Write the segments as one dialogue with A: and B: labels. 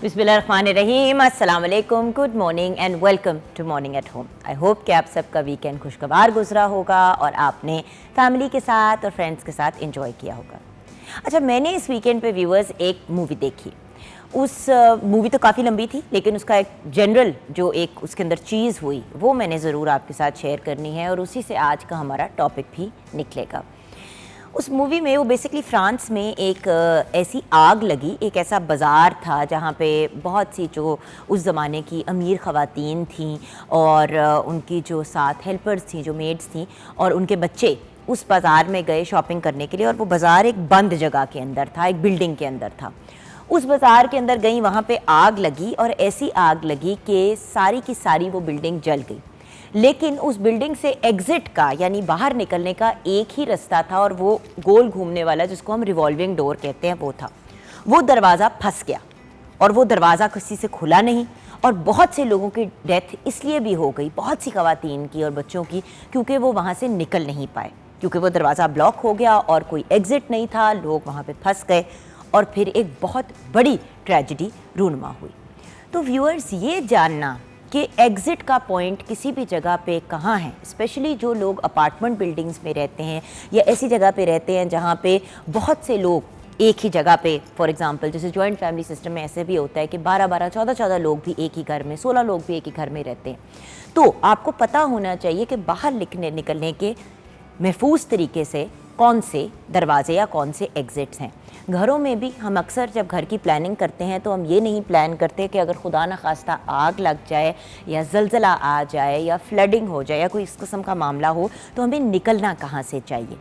A: बिस्मिल्लाहिर्रहमानिर्रहीम, अस्सलाम वालेकुम, good morning and welcome to morning at home. I hope कि आप सबका वीकेंड खुशगवार गुजरा होगा और आपने फैमिली के साथ और फ्रेंड्स के साथ एंजॉय किया होगा। अच्छा, मैंने इस वीकेंड पे व्यूअर्स एक मूवी देखी। उस मूवी तो काफ़ी लंबी थी, लेकिन उसका एक जनरल जो एक उसके अंदर चीज़ हुई वो मैंने ज़रूर आपके साथ शेयर करनी है और उसी से आज का हमारा टॉपिक भी निकलेगा। उस मूवी में वो बेसिकली फ्रांस में एक ऐसी आग लगी, एक ऐसा बाज़ार था जहाँ पे बहुत सी जो उस ज़माने की अमीर ख़वातीन थीं और उनकी जो साथ हेल्पर्स थी, जो मेड्स थीं, और उनके बच्चे उस बाज़ार में गए शॉपिंग करने के लिए। और वो बाज़ार एक बंद जगह के अंदर था, एक बिल्डिंग के अंदर था। उस बाज़ार के अंदर गई, वहाँ पे आग लगी और ऐसी आग लगी कि सारी की सारी वो बिल्डिंग जल गई। लेकिन उस बिल्डिंग से एग्ज़िट का, यानी बाहर निकलने का एक ही रास्ता था और वो गोल घूमने वाला, जिसको हम रिवॉल्विंग डोर कहते हैं, वो था। वो दरवाज़ा फंस गया और वो दरवाज़ा किसी से खुला नहीं और बहुत से लोगों की डेथ इसलिए भी हो गई, बहुत सी ख़वातीन की और बच्चों की, क्योंकि वो वहाँ से निकल नहीं पाए, क्योंकि वो दरवाज़ा ब्लॉक हो गया और कोई एग्ज़िट नहीं था। लोग वहाँ पे फंस गए और फिर एक बहुत बड़ी ट्रेजिडी रूनुमा हुई। तो व्यूअर्स, ये जानना कि एग्ज़िट का पॉइंट किसी भी जगह पे कहाँ है, स्पेशली जो लोग अपार्टमेंट बिल्डिंग्स में रहते हैं या ऐसी जगह पे रहते हैं जहाँ पे बहुत से लोग एक ही जगह पे, फॉर एग्जांपल जैसे जॉइंट फैमिली सिस्टम में ऐसे भी होता है कि 12-12, 14-14 लोग भी एक ही घर में, 16 लोग भी एक ही घर में रहते हैं। तो आपको पता होना चाहिए कि बाहर निकलने के महफूज तरीके से कौन से दरवाजे या कौन से एग्ज़िट्स हैं। घरों में भी हम अक्सर जब घर की प्लानिंग करते हैं तो हम ये नहीं प्लान करते कि अगर खुदा न खास्ता आग लग जाए या ज़लज़ला आ जाए या फ्लडिंग हो जाए या कोई इस किस्म का मामला हो तो हमें निकलना कहाँ से चाहिए।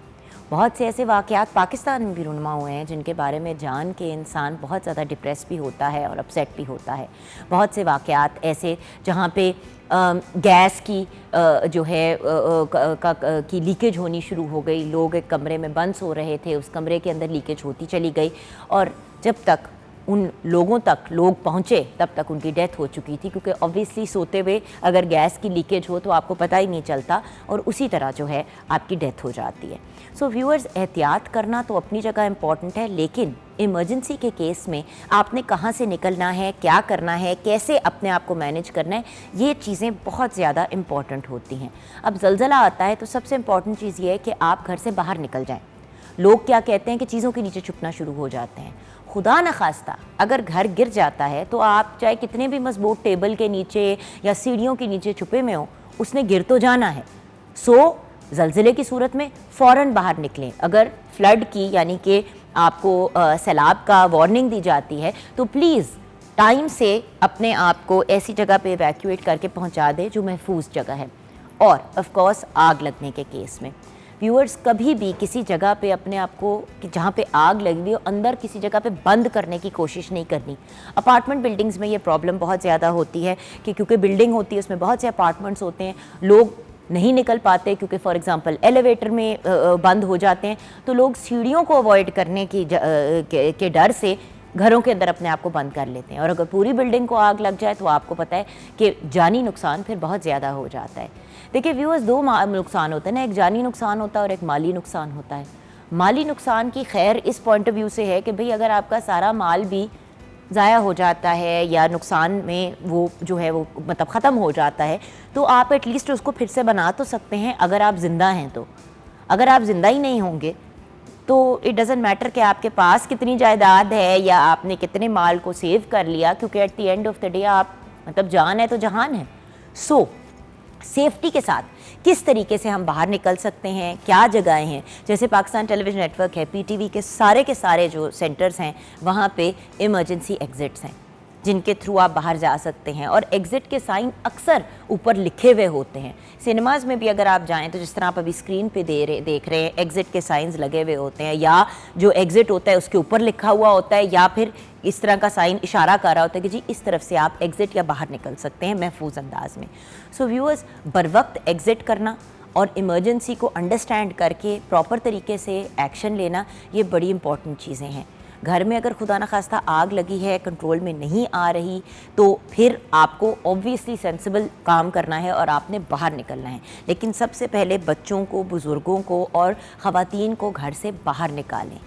A: बहुत से ऐसे वाक़यात पाकिस्तान में भी रूनुमा हुए हैं जिनके बारे में जान के इंसान बहुत ज़्यादा डिप्रेस भी होता है और अपसेट भी होता है। बहुत से वाक़यात ऐसे जहाँ पे गैस की जो है की लीकेज होनी शुरू हो गई। लोग एक कमरे में बंद सो रहे थे, उस कमरे के अंदर लीकेज होती चली गई और जब तक उन लोगों तक लोग पहुँचे तब तक उनकी डेथ हो चुकी थी, क्योंकि ऑब्वियसली सोते हुए अगर गैस की लीकेज हो तो आपको पता ही नहीं चलता और उसी तरह जो है आपकी डेथ हो जाती है। सो व्यूअर्स, एहतियात करना तो अपनी जगह इम्पॉर्टेंट है, लेकिन इमरजेंसी के केस में आपने कहाँ से निकलना है, क्या करना है, कैसे अपने आप को मैनेज करना है, ये चीज़ें बहुत ज़्यादा इम्पॉर्टेंट होती हैं। अब ज़लज़ला आता है तो सबसे इम्पॉर्टेंट चीज़ ये है कि आप घर से बाहर निकल जाएँ। लोग क्या कहते हैं कि चीज़ों के नीचे छुपना शुरू हो जाते हैं। खुदा न खास्ता अगर घर गिर जाता है तो आप चाहे कितने भी मजबूत टेबल के नीचे या सीढ़ियों के नीचे छुपे में हो, उसने गिर तो जाना है। सो ज़लज़ले की सूरत में फ़ौरन बाहर निकलें। अगर फ्लड की, यानी कि आपको सैलाब का वार्निंग दी जाती है, तो प्लीज़ टाइम से अपने आप को ऐसी जगह पे इवैक्यूएट करके पहुंचा दें जो महफूज जगह है। और ऑफ कोर्स आग लगने के केस में व्यूअर्स, कभी भी किसी जगह पे अपने आप को कि जहाँ पे आग लगी हुई हो अंदर किसी जगह पे बंद करने की कोशिश नहीं करनी। अपार्टमेंट बिल्डिंग्स में ये प्रॉब्लम बहुत ज़्यादा होती है कि क्योंकि बिल्डिंग होती है उसमें बहुत से अपार्टमेंट्स होते हैं, लोग नहीं निकल पाते क्योंकि फॉर एग्जांपल एलिवेटर में बंद हो जाते हैं, तो लोग सीढ़ियों को अवॉइड करने के डर से घरों के अंदर अपने आप को बंद कर लेते हैं। और अगर पूरी बिल्डिंग को आग लग जाए तो आपको पता है कि जानी नुकसान फिर बहुत ज़्यादा हो जाता है। देखिए व्यूअर्स, दो नुकसान होते हैं ना, एक जानी नुकसान होता है और एक माली नुकसान होता है। माली नुकसान की खैर इस पॉइंट ऑफ व्यू से है कि भाई अगर आपका सारा माल भी ज़ाया हो जाता है या नुकसान में वो जो है वो मतलब ख़त्म हो जाता है, तो आप एटलीस्ट उसको फिर से बना तो सकते हैं अगर आप ज़िंदा हैं। तो अगर आप ज़िंदा ही नहीं होंगे तो इट डज़न्ट मैटर कि आपके पास कितनी जायदाद है या आपने कितने माल को सेव कर लिया, क्योंकि at the end of the day आप मतलब जान है तो जहान है। सो सेफ्टी के साथ किस तरीके से हम बाहर निकल सकते हैं, क्या जगहें हैं, जैसे पाकिस्तान टेलीविज़न नेटवर्क है, पीटीवी के सारे जो सेंटर्स हैं वहाँ पे इमरजेंसी एग्ज़िट्स हैं जिनके थ्रू आप बाहर जा सकते हैं। और एग्ज़िट के साइन अक्सर ऊपर लिखे हुए होते हैं। सिनेमाज़ में भी अगर आप जाएं तो जिस तरह आप अभी स्क्रीन पे देख रहे हैं, एग्ज़िट के साइंस लगे हुए होते हैं, या जो एग्ज़िट होता है उसके ऊपर लिखा हुआ होता है, या फिर इस तरह का साइन इशारा कर रहा होता है कि जी इस तरफ से आप एग्ज़िट या बाहर निकल सकते हैं महफूज अंदाज में। सो व्यूअर्स, बर वक्त एग्ज़िट करना और इमरजेंसी को अंडरस्टैंड करके प्रॉपर तरीके से एक्शन लेना, ये बड़ी इंपॉर्टेंट चीज़ें हैं। घर में अगर खुदा न खास्ता आग लगी है, कंट्रोल में नहीं आ रही, तो फिर आपको ऑब्वियसली सेंसिबल काम करना है और आपने बाहर निकलना है। लेकिन सबसे पहले बच्चों को, बुज़ुर्गों को और ख़वातीन को घर से बाहर निकालें।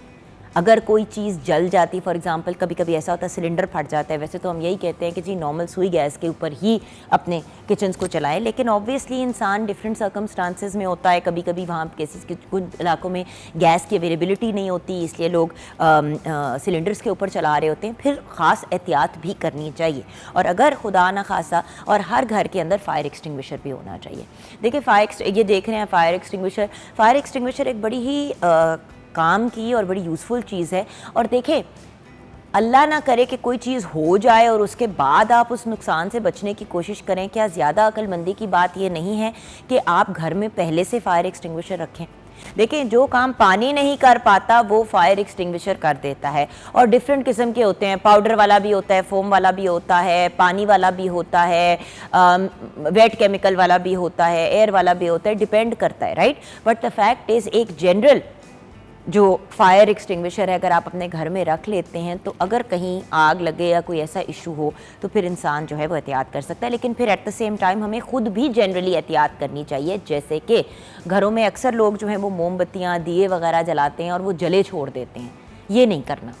A: अगर कोई चीज़ जल जाती, फॉर एग्जांपल कभी कभी ऐसा होता है सिलेंडर फट जाता है, वैसे तो हम यही कहते हैं कि जी नॉर्मल सुई गैस के ऊपर ही अपने किचन्स को चलाएं, लेकिन ऑब्वियसली इंसान डिफरेंट सर्कमस्टांसेस में होता है, कभी कभी वहाँ केसेस के कुछ इलाकों में गैस की अवेलेबिलिटी नहीं होती, इसलिए लोग सिलेंडर्स के ऊपर चला रहे होते हैं, फिर ख़ास एहतियात भी करनी चाहिए। और अगर खुदा ना खासा, और हर घर के अंदर फायर एक्सटिंग्विशर भी होना चाहिए। देखिए ये देख रहे हैं फायर एक्सटिंग्विशर एक बड़ी ही काम की और बड़ी यूज़फुल चीज़ है। और देखें, अल्लाह ना करे कि कोई चीज़ हो जाए और उसके बाद आप उस नुकसान से बचने की कोशिश करें, क्या ज़्यादा अक्लमंदी की बात ये नहीं है कि आप घर में पहले से फायर एक्सटिंग्विशर रखें। देखें, जो काम पानी नहीं कर पाता वो फायर एक्सटिंग्विशर कर देता है, और डिफरेंट किस्म के होते हैं, पाउडर वाला भी होता है, फोम वाला भी होता है, पानी वाला भी होता है, वेट केमिकल वाला भी होता है, एयर वाला भी होता है, डिपेंड करता है, right. But the fact is एक जनरल जो फायर एक्सटिंग्विशर है अगर आप अपने घर में रख लेते हैं तो अगर कहीं आग लगे या कोई ऐसा इशू हो तो फिर इंसान जो है वो एहतियात कर सकता है। लेकिन फिर एट द सेम टाइम हमें खुद भी जनरली एहतियात करनी चाहिए, जैसे कि घरों में अक्सर लोग जो हैं वो मोमबत्तियाँ, दिए वगैरह जलाते हैं और वो जले छोड़ देते हैं। ये नहीं करना।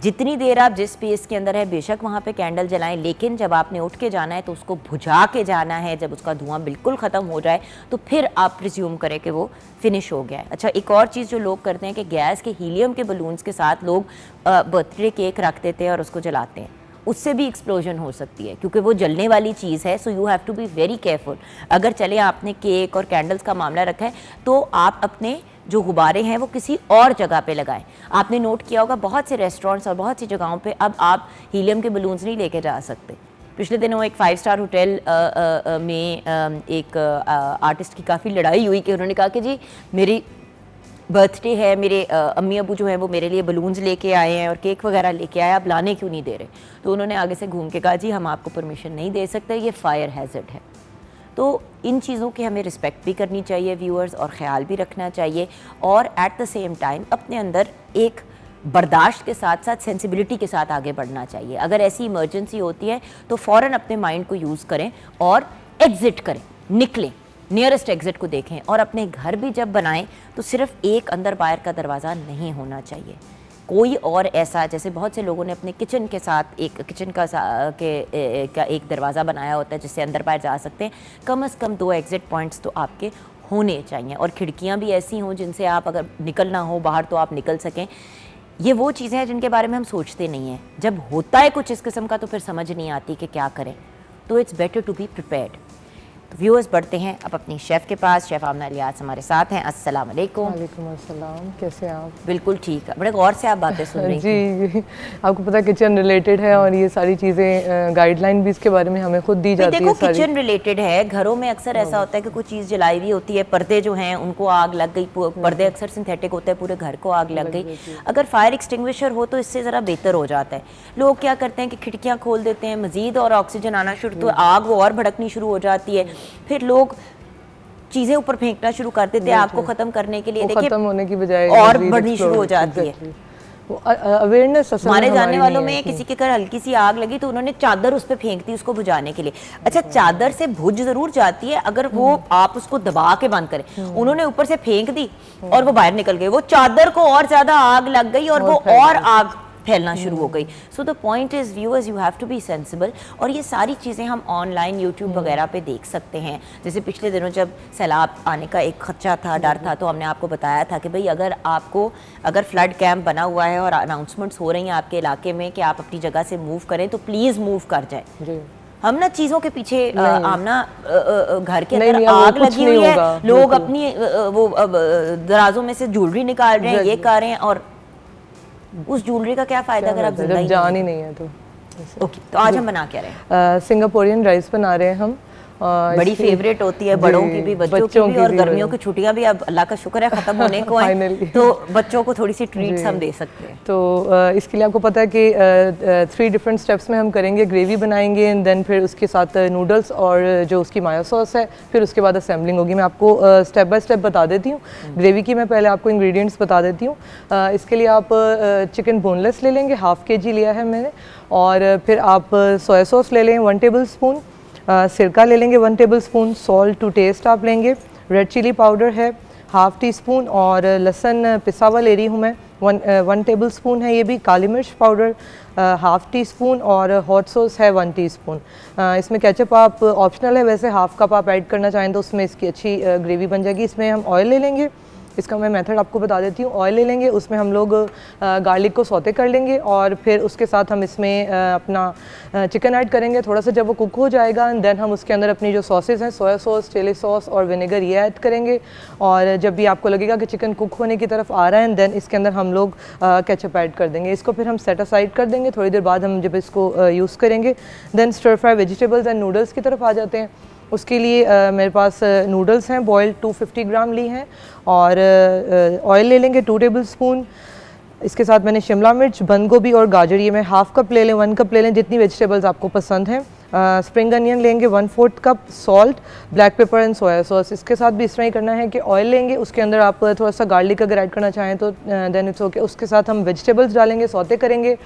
A: जितनी देर आप जिस स्पेस के अंदर है बेशक वहाँ पे कैंडल जलाएं, लेकिन जब आपने उठ के जाना है तो उसको बुझा के जाना है। जब उसका धुआं बिल्कुल ख़त्म हो जाए तो फिर आप प्रिज्यूम करें कि वो फिनिश हो गया है। अच्छा, एक और चीज़ जो लोग करते हैं कि गैस के हीलियम के बलून्स के साथ लोग बर्थडे केक रख देते हैं और उसको जलाते हैं। उससे भी एक्सप्लोजन हो सकती है क्योंकि वो जलने वाली चीज़ है। So you have to be very careful. अगर चले आपने केक और कैंडल्स का मामला रखा है तो आप अपने जो गुब्बारे हैं वो किसी और जगह पे लगाएं। आपने नोट किया होगा बहुत से रेस्टोरेंट्स और बहुत सी जगहों पे अब आप हीलियम के बलून्स नहीं लेके जा सकते। पिछले दिनों एक 5 स्टार होटल में एक आर्टिस्ट की काफ़ी लड़ाई हुई कि उन्होंने कहा कि जी मेरी बर्थडे है, मेरे अम्मी अबू जो है वो मेरे लिए बलून्स लेके आए हैं और केक वगैरह लेके आए, आप लाने क्यों नहीं दे रहे। तो उन्होंने आगे से घूम के कहा जी हम आपको परमिशन नहीं दे सकते, ये फायर हैज़र्ड है। तो इन चीज़ों की हमें रिस्पेक्ट भी करनी चाहिए व्यूअर्स, और ख्याल भी रखना चाहिए, और एट द सेम टाइम अपने अंदर एक बर्दाश्त के साथ साथ सेंसिबिलिटी के साथ आगे बढ़ना चाहिए। अगर ऐसी इमरजेंसी होती है तो फ़ौरन अपने माइंड को यूज़ करें और एग्ज़िट करें, निकलें, नियरेस्ट एग्ज़िट को देखें। और अपने घर भी जब बनाएं तो सिर्फ एक अंदर बाहर का दरवाज़ा नहीं होना चाहिए, कोई और ऐसा, जैसे बहुत से लोगों ने अपने किचन के साथ एक किचन का एक दरवाज़ा बनाया होता है जिससे अंदर बाहर जा सकते हैं। कम से कम 2 एग्ज़िट पॉइंट्स तो आपके होने चाहिए, और खिड़कियां भी ऐसी हों जिनसे आप अगर निकलना हो बाहर तो आप निकल सकें। ये वो चीज़ें हैं जिनके बारे में हम सोचते नहीं हैं, जब होता है कुछ इस किस्म का तो फिर समझ नहीं आती कि क्या करें। तो it's better to be prepared. तो व्यूअर्स बढ़ते हैं अब अपनी शेफ़ के पास। शेफ़ आमना इलियास हमारे साथ हैं। अस्सलाम वालेकुम।
B: वालेकुम अस्सलाम, कैसे हैं आप?
A: बिल्कुल ठीक है, बड़े गौर से आप बातें सुन रही हैं।
B: जी, आपको पता है किचन रिलेटेड है और ये सारी चीज़ें गाइडलाइन भी इसके बारे में हमें खुद दी जाती है।
A: देखो किचन रिलेटेड है, घरों में अक्सर ऐसा होता है कि कोई चीज़ जलाई हुई होती है, पर्दे जो हैं उनको आग लग गई, पर्दे अक्सर सिंथेटिक होते हैं, पूरे घर को आग लग गई। अगर फायर एक्सटिंग्विशर हो तो इससे ज़रा बेहतर हो जाता है। लोग क्या करते हैं कि खिड़कियाँ खोल देते हैं, मज़ीद और ऑक्सीजन आना शुरू, तो आग वो और भड़कनी शुरू हो जाती है, फिर लोग चीजें ऊपर फेंकना शुरू कर देते हैं आग को खत्म करने के लिए। देखिए
B: खत्म होने की बजाय
A: और बढ़नी शुरू हो जाती है।
B: अवेयरनेस
A: हमारे जानने वालों में किसी के घर हल्की सी आग लगी तो उन्होंने चादर उस पर फेंक दी उसको बुझाने के लिए। अच्छा, चादर से बुझ जरूर जाती है अगर वो आप उसको दबा के बंद करें। उन्होंने ऊपर से फेंक दी और वो बाहर निकल गई, वो चादर को और ज्यादा आग लग गई और वो और आग फैलना शुरू हो गई। So the point is viewers, you have to be sensible. और ये सारी चीज़ें हम ऑनलाइन यूट्यूब वगैरह पे देख सकते हैं। जैसे पिछले दिनों जब सैलाब आने का एक खदशा था, डर था, तो हमने आपको बताया था कि भाई अगर फ्लड कैंप बना हुआ है और अनाउंसमेंट्स हो रही हैं आपके इलाके में कि आप अपनी जगह से मूव करें तो प्लीज़ मूव कर जाए। हम ना चीज़ों के पीछे आमना घर के अंदर आग लगी हुई है, लोग अपनी वो दराजों में से ज्वेलरी निकाल रहे हैं, ये कर रहे हैं, और उस ज्वेलरी का क्या फायदा अगर आप जिंदा
B: जान ही नहीं है तो।
A: ओके, तो आज हम बना क्या रहे हैं?
B: सिंगापुरियन राइस बना रहे हैं हम।
A: बड़ी फेवरेट होती है बड़ों की भी, बच्चों की भी, और गर्मियों की छुट्टियां भी अब अल्लाह का शुक्र है खत्म होने को है, तो बच्चों को थोड़ी सी ट्रीट्स हम दे सकते हैं।
B: तो इसके लिए आपको पता है कि 3 डिफरेंट स्टेप्स में हम करेंगे। ग्रेवी बनाएंगे एंड देन फिर उसके साथ नूडल्स और जो उसकी मायो सॉस है, फिर उसके बाद असेंबलिंग होगी। मैं आपको स्टेप बाय स्टेप बता देती हूँ। ग्रेवी की मैं पहले आपको इंग्रेडिएंट्स बता देती हूँ। इसके लिए आप चिकन बोनलेस ले लेंगे, ½ kg लिया है मैंने, और फिर आप सोया सॉस ले लें 1 टेबल स्पून, सिरका ले लेंगे 1 tablespoon, salt to taste आप लेंगे, रेड चिली पाउडर है ½ टीस्पून, और लहसुन पिसा हुआ ले रही हूँ मैं 1 टेबल स्पून है ये भी काली मिर्च पाउडर, हाफ़ टी स्पून, और हॉट सॉस है 1 टीस्पून। इसमें केचप आप ऑप्शनल है, वैसे हाफ़ कप आप ऐड करना चाहें तो उसमें इसकी अच्छी ग्रेवी बन जाएगी। इसमें हम ऑयल ले लेंगे, इसका मैं मेथड आपको बता देती हूँ। ऑयल ले लेंगे, उसमें हम लोग गार्लिक को सौते कर लेंगे और फिर उसके साथ हम इसमें अपना चिकन ऐड करेंगे। थोड़ा सा जब वो कुक हो जाएगा देन हम उसके अंदर अपनी जो सॉसेस हैं, सोया सॉस, चिली सॉस और विनेगर, ये ऐड करेंगे। और जब भी आपको लगेगा कि चिकन कुक होने की तरफ आ रहा है देन इसके अंदर हम लोग केचप ऐड कर देंगे। इसको फिर हम सेट असाइड कर देंगे। थोड़ी देर बाद हम जब इसको यूज़ करेंगे then stir fry vegetables and noodles की तरफ आ जाते हैं। उसके लिए मेरे पास नूडल्स हैं बॉइल्ड 250 ग्राम ली हैं, और ऑयल ले लेंगे 2 टेबल स्पून। इसके साथ मैंने शिमला मिर्च, बंद गोभी और गाजर, ये मैं हाफ़ कप ले लें, 1 कप ले लें, जितनी वेजिटेबल्स आपको पसंद हैं। स्प्रिंग अनियन लेंगे 1/4 cup, salt, black pepper and soya sauce. इसके साथ भी इस तरह ही करना है कि ऑयल लेंगे, उसके अंदर आप थोड़ा सा गार्लिक अगर ऐड करना चाहें तो देन इट्स ओके। उसके साथ हम वेजिटेबल्स डालेंगे, सौते करेंगे,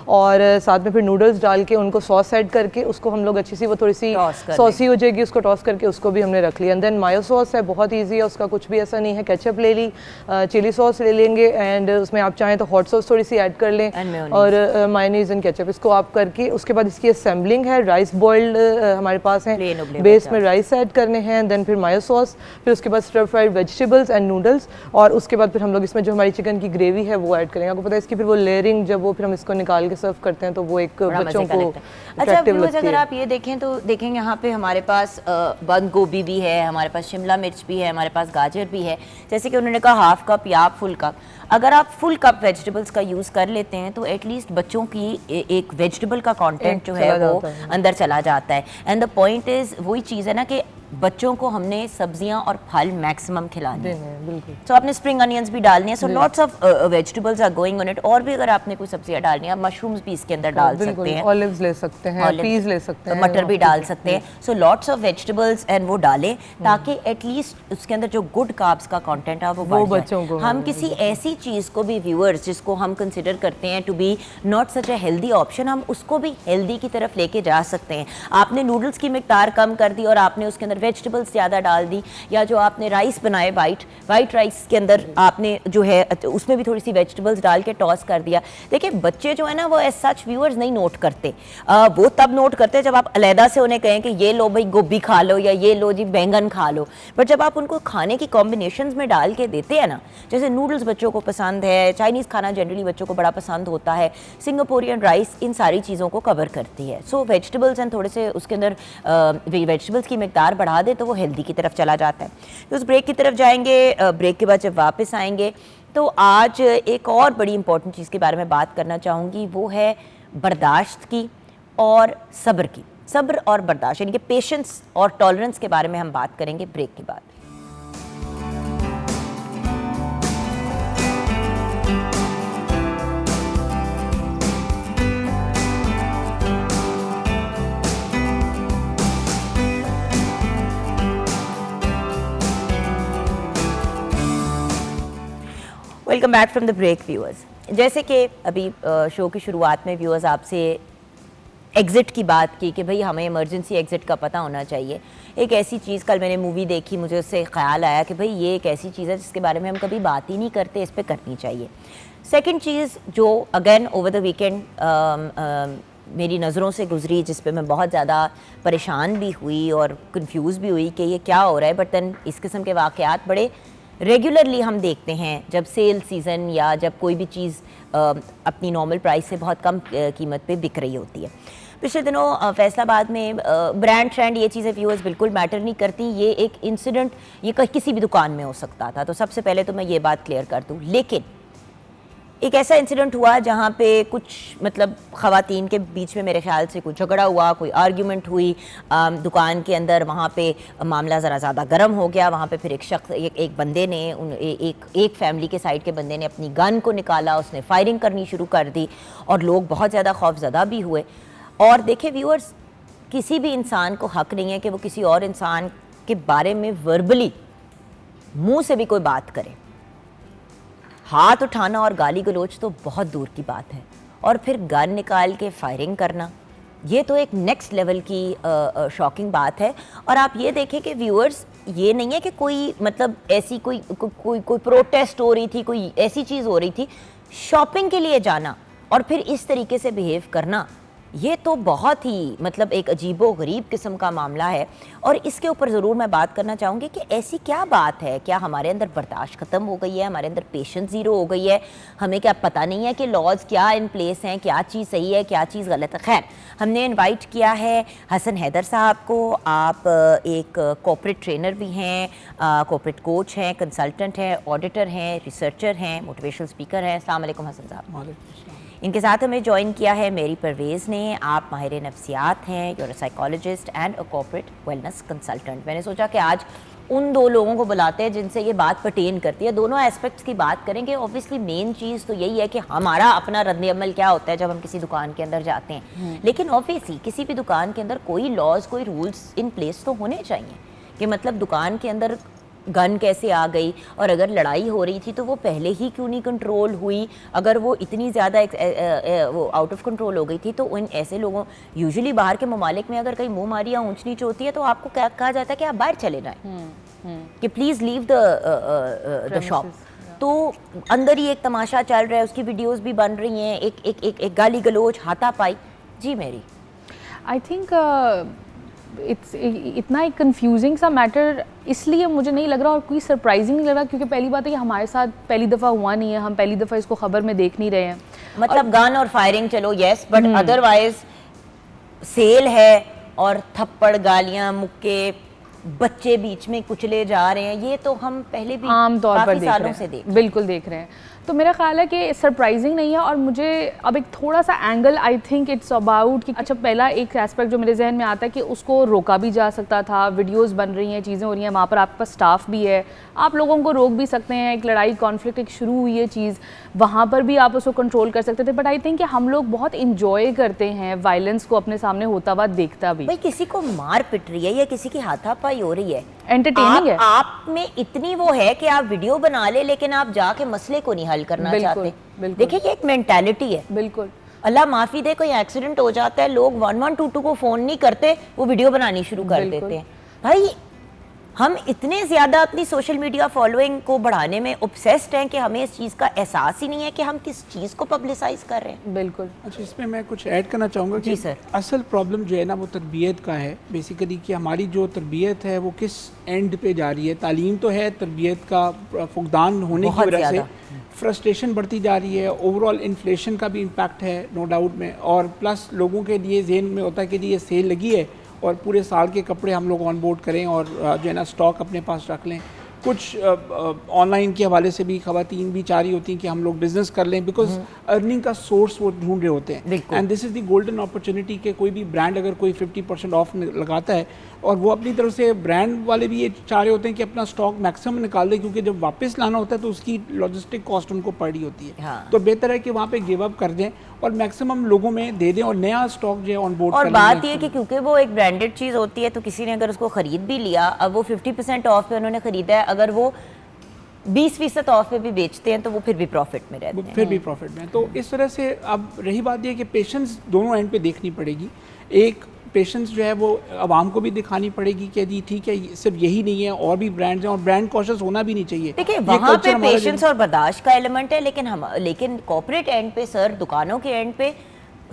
B: और साथ में फिर नूडल्स डाल के उनको सॉस ऐड करके उसको हम लोग अच्छी सी, वो थोड़ी सी सॉसी हो जाएगी, उसको टॉस करके उसको भी हमने रख लिया। एंड देन मायो सॉस है, बहुत ईजी है, उसका कुछ भी ऐसा नहीं है। केचप ले ली, चिली सॉस ले लेंगे, एंड उसमें आप चाहें तो हॉट सॉस थोड़ी सी ऐड कर लें, और मायोनीज एंड केचप, इसको आप करके उसके बाद इसकी असेंबलिंग है। राइस बॉइल्ड हमारे पास है, बेस में राइस ऐड करने हैं, देन फिर मायो सॉस, फिर उसके बाद stir fried vegetables and noodles, और उसके बाद फिर हम लोग इसमें जो हमारी चिकन की ग्रेवी है वो ऐड करेंगे। आपको पता है इसकी फिर वो लेयरिंग, जब वो फिर हम इसको निकाल के सर्व करते हैं तो वो एक बच्चों को
A: अच्छा व्यूअर्स, अगर आप ये देखें तो देखेंगे यहाँ पे हमारे पास बंद गोभी भी है, हमारे पास शिमला मिर्च भी है, हमारे पास गाजर भी है। जैसे कि उन्होंने कहा हाफ कप या फुल कप, अगर आप फुल कप वेजिटेबल्स का यूज़ कर लेते हैं तो एटलीस्ट बच्चों की एक वेजिटेबल का कंटेंट जो है वो अंदर चला जाता है। एंड द पॉइंट इज़ वही चीज़ है ना कि बच्चों को हमने सब्जियां और फल मैक्सिमम खिलाने हैं। तो आपने स्प्रिंग अनियंस भी डालने हैं, so lots of vegetables are going on it. और भी अगर आपने कोई सब्जियां डालनी है, आप मशरूम्स भी इसके अंदर डाल सकते हैं,
B: ऑलिव्स ले सकते हैं, पीस ले सकते हैं,
A: मटर भी डाल सकते हैं। So lots of vegetables and वो डालें ताकि एटलीस्ट उसके अंदर जो गुड कार्ब्स का कंटेंट है वो बच्चों को। हम किसी ऐसी चीज़ को भी व्यूअर्स जिसको हम कंसिडर करते हैं to be not such a healthy option, हम उसको भी हेल्दी की तरफ लेके जा सकते हैं। आपने नूडल्स की मिकदार कम कर दी और आपने उसके अंदर वेजिटेबल्स ज़्यादा डाल दी, या जो आपने राइस बनाए वाइट राइस के अंदर आपने जो है उसमें भी थोड़ी सी वेजिटेबल्स डाल के टॉस कर दिया। देखिए बच्चे जो है ना वो एज सच व्यूअर्स नहीं नोट करते, वो तब नोट करते हैं जब आप अलहदा से उन्हें कहें कि ये लो भाई गोभी खा लो या ये लो जी बैंगन खा लो। बट जब आप उनको खाने की कॉम्बिनेशंस में डाल के देते हैं ना, जैसे नूडल्स बच्चों को पसंद है, चाइनीज़ खाना जनरली बच्चों को बड़ा पसंद होता है, सिंगापुरियन राइस इन सारी चीज़ों को कवर करती है। सो वेजिटेबल्स एंड थोड़े से उसके अंदर वेजिटेबल्स की मिकदार बढ़ा दे तो वो हेल्दी की तरफ चला जाता है। तो उस ब्रेक की तरफ जाएंगे। ब्रेक के बाद जब वापस आएंगे तो आज एक और बड़ी इंपॉर्टेंट चीज़ के बारे में बात करना चाहूँगी, वो है बर्दाश्त की और सब्र की। सब्र और बर्दाश्त यानी कि पेशेंस और टॉलरेंस के बारे में हम बात करेंगे ब्रेक के बाद। Welcome back from the break viewers. जैसे कि अभी शो की शुरुआत में व्यूअर्स आपसे एग्ज़िट की बात की कि भाई हमें इमरजेंसी एग्ज़िट का पता होना चाहिए। एक ऐसी चीज़, कल मैंने मूवी देखी, मुझे उससे ख्याल आया कि भाई ये एक ऐसी चीज़ है जिसके बारे में हम कभी बात ही नहीं करते, इस पर करनी चाहिए। सेकंड चीज़ जो अगेन ओवर द वीकेंड मेरी नज़रों से गुजरी, जिस पे मैं बहुत ज़्यादा परेशान भी हुई और कंफ्यूज भी हुई कि ये क्या हो रहा है, बट दैन इस किस्म के वाक़यात बड़े रेगुलरली हम देखते हैं जब सेल सीज़न या जब कोई भी चीज़ अपनी नॉर्मल प्राइस से बहुत कम कीमत पे बिक रही होती है। पिछले दिनों फैसलाबाद में ब्रांड ट्रेंड ये चीज़ें व्यूअर्स बिल्कुल मैटर नहीं करती। ये एक इंसिडेंट ये किसी भी दुकान में हो सकता था, तो सबसे पहले तो मैं ये बात क्लियर कर दूँ। लेकिन एक ऐसा इंसिडेंट हुआ जहाँ पे कुछ मतलब ख़वातीन के बीच में मेरे ख्याल से कुछ झगड़ा हुआ, कोई आर्ग्यूमेंट हुई दुकान के अंदर। वहाँ पे मामला ज़रा ज़्यादा गर्म हो गया। वहाँ पे फिर एक शख्स एक बंदे ने एक फैमिली के साइड के बंदे ने अपनी गन को निकाला, उसने फायरिंग करनी शुरू कर दी और लोग बहुत ज़्यादा खौफज़दा भी हुए। और देखे व्यूअर्स, किसी भी इंसान को हक़ नहीं है कि वो किसी और इंसान के बारे में वर्बली मुँह से भी कोई बात करे। हाथ उठाना और गाली गलोच तो बहुत दूर की बात है, और फिर गन निकाल के फायरिंग करना, ये तो एक नेक्स्ट लेवल की शॉकिंग बात है। और आप ये देखें कि व्यूअर्स, ये नहीं है कि कोई मतलब ऐसी कोई प्रोटेस्ट हो रही थी, कोई ऐसी चीज़ हो रही थी। शॉपिंग के लिए जाना और फिर इस तरीके से बिहेव करना, ये तो बहुत ही मतलब एक अजीबो गरीब किस्म का मामला है। और इसके ऊपर ज़रूर मैं बात करना चाहूँगी कि ऐसी क्या बात है, क्या हमारे अंदर बर्दाश्त ख़त्म हो गई है, हमारे अंदर पेशेंस ज़ीरो हो गई है, हमें क्या पता नहीं है कि लॉज क्या इन प्लेस हैं, क्या चीज़ सही है, क्या चीज़ गलत है। खैर, हमने इनवाइट किया है हसन हैदर साहब को। आप एक कॉर्पोरेट ट्रेनर भी हैं, कॉर्पोरेट कोच हैं, कंसल्टेंट हैं, ऑडिटर हैं, रिसर्चर हैं, मोटिवेशनल स्पीकर हैं। अस्सलाम वालेकुम हसन साहब। इनके साथ हमें ज्वाइन किया है मेरी परवेज़ ने। आप माहिर नफ्सियात हैं, you're psychologist and a corporate wellness consultant. मैंने सोचा कि आज उन दो लोगों को बुलाते हैं जिनसे ये बात पर्टेन करती है, दोनों एस्पेक्ट्स की बात करेंगे। ऑब्वियसली मेन चीज़ तो यही है कि हमारा अपना रद्द-ए-अमल क्या होता है जब हम किसी दुकान के अंदर जाते हैं। लेकिन ऑब्वियसली किसी भी दुकान के अंदर कोई लॉज, कोई रूल्स इन प्लेस तो होने चाहिए कि मतलब दुकान के अंदर गन कैसे आ गई, और अगर लड़ाई हो रही थी तो वो पहले ही क्यों नहीं कंट्रोल हुई। अगर वो इतनी ज़्यादा वो आउट ऑफ कंट्रोल हो गई थी तो उन ऐसे लोगों, यूजुअली बाहर के ममालिक में अगर कहीं मुँह मारी या ऊंच नीच होती है तो आपको क्या कहा जाता है कि आप बाहर चले जाएं, कि प्लीज़ लीव द शॉप। तो अंदर ही एक तमाशा चल रहा है, उसकी वीडियोज़ भी बन रही हैं, एक गाली गलोच, हाथापाई। जी मेरी,
C: आई थिंक इतना एक कंफ्यूजिंग सा मैटर इसलिए मुझे नहीं लग रहा और कोई सरप्राइजिंग नहीं लग रहा, क्योंकि पहली बात है कि हमारे साथ पहली दफ़ा हुआ नहीं है, हम पहली दफ़ा इसको खबर में देख नहीं रहे हैं।
A: मतलब गन और फायरिंग चलो यस, बट अदरवाइज सेल है और थप्पड़, गालियां, मुक्के, बच्चे बीच में कुचले जा रहे हैं, ये तो हम पहले भी
C: आम तौर पर
A: काफी सालों से देख
C: बिल्कुल देख रहे हैं। तो मेरा ख्याल है कि सरप्राइजिंग नहीं है। और मुझे अब एक थोड़ा सा angle I think it's about कि अच्छा, पहला एक एस्पेक्ट जो मेरे जहन में आता है कि उसको रोका भी जा सकता था, वीडियोस बन रही हैं, चीज़ें हो रही हैं, वहाँ पर आपके पास स्टाफ भी है, आप लोगों को रोक भी सकते हैं। एक लड़ाई, कॉन्फ्लिक्ट एक शुरू हुई है चीज़, वहाँ पर भी आप उसको कंट्रोल कर सकते थे। बट आई थिंक कि हम लोग बहुत इंजॉय करते हैं वायलेंस को अपने सामने होता हुआ देखता भी।
A: भाई किसी को मार पिट रही है या किसी की हाथापाई हो रही है,
C: एंटरटेनिंग है।
A: आप में इतनी वो है कि आप वीडियो बना ले लेकिन आप जाके मसले को नहीं हल करना चाहते। देखिए ये एक मेंटालिटी है।
C: बिल्कुल,
A: अल्लाह माफी दे, कोई एक्सीडेंट हो जाता है, लोग 1122 को फोन नहीं करते, वो वीडियो बनानी शुरू कर देते हैं। भाई हम इतने ज़्यादा अपनी सोशल मीडिया फॉलोइंग को बढ़ाने में ऑब्सेस्ड हैं कि हमें इस चीज़ का एहसास ही नहीं है कि हम किस चीज़ को पब्लिसाइज कर रहे हैं।
C: बिल्कुल।
D: अच्छा, इसमें मैं कुछ ऐड करना चाहूँगा कि
A: सर।
D: असल प्रॉब्लम जो है ना वो तरबियत का है बेसिकली, कि हमारी जो तरबियत है वो किस एंड पे जा रही है। तालीम तो है, तरबियत का फुकदान होने की वजह से फ्रस्ट्रेशन बढ़ती जा रही है, ओवरऑल इन्फ्लेशन का भी इम्पैक्ट है नो डाउट में, और प्लस लोगों के लिए जहन में होता है कि जी ये सेल लगी है और पूरे साल के कपड़े हम लोग ऑन बोर्ड करें और जो है ना स्टॉक अपने पास रख लें। कुछ ऑनलाइन के हवाले से भी ख़वातीन भी चाह रही होती हैं कि हम लोग बिज़नेस कर लें, बिकॉज अर्निंग का सोर्स वो ढूंढ रहे होते हैं। And this is the golden opportunity कि कोई भी ब्रांड अगर कोई 50% ऑफ लगाता है, और वो अपनी तरफ से ब्रांड वाले भी ये चाह रहे होते हैं कि अपना स्टॉक मैक्सिमम निकाल दें, क्योंकि जब वापस लाना होता है तो उसकी लॉजिस्टिक कॉस्ट उनको पड़ रही होती है।
A: हाँ।
D: तो बेहतर है कि वहाँ पे गिव अप कर दें और मैक्सिमम लोगों में दे दें और नया स्टॉक जो है ऑन बोर्ड।
A: और बात ये कि क्योंकि वो एक ब्रांडेड चीज़ होती है तो किसी ने अगर उसको ख़रीद भी लिया, अब वो 50% ऑफ पे उन्होंने ख़रीदा है, अगर वो 20% ऑफ पे भी बेचते हैं तो वो फिर भी प्रॉफिट में रहते हैं।
D: फिर भी प्रॉफिट में। तो इस तरह से अब रही बात ये कि पेशेंस दोनों एंड पे देखनी पड़ेगी। एक पेशेंस जो है वो आवाम को भी दिखानी पड़ेगी कि जी ठीक है, सिर्फ यही नहीं है, और भी ब्रांड्स हैं और ब्रांड कॉशियस होना भी नहीं चाहिए।
A: देखिए वहाँ पे पेशेंस और बर्दाश्त का एलिमेंट है, लेकिन कॉर्पोरेट एंड पे सर, दुकानों के एंड पे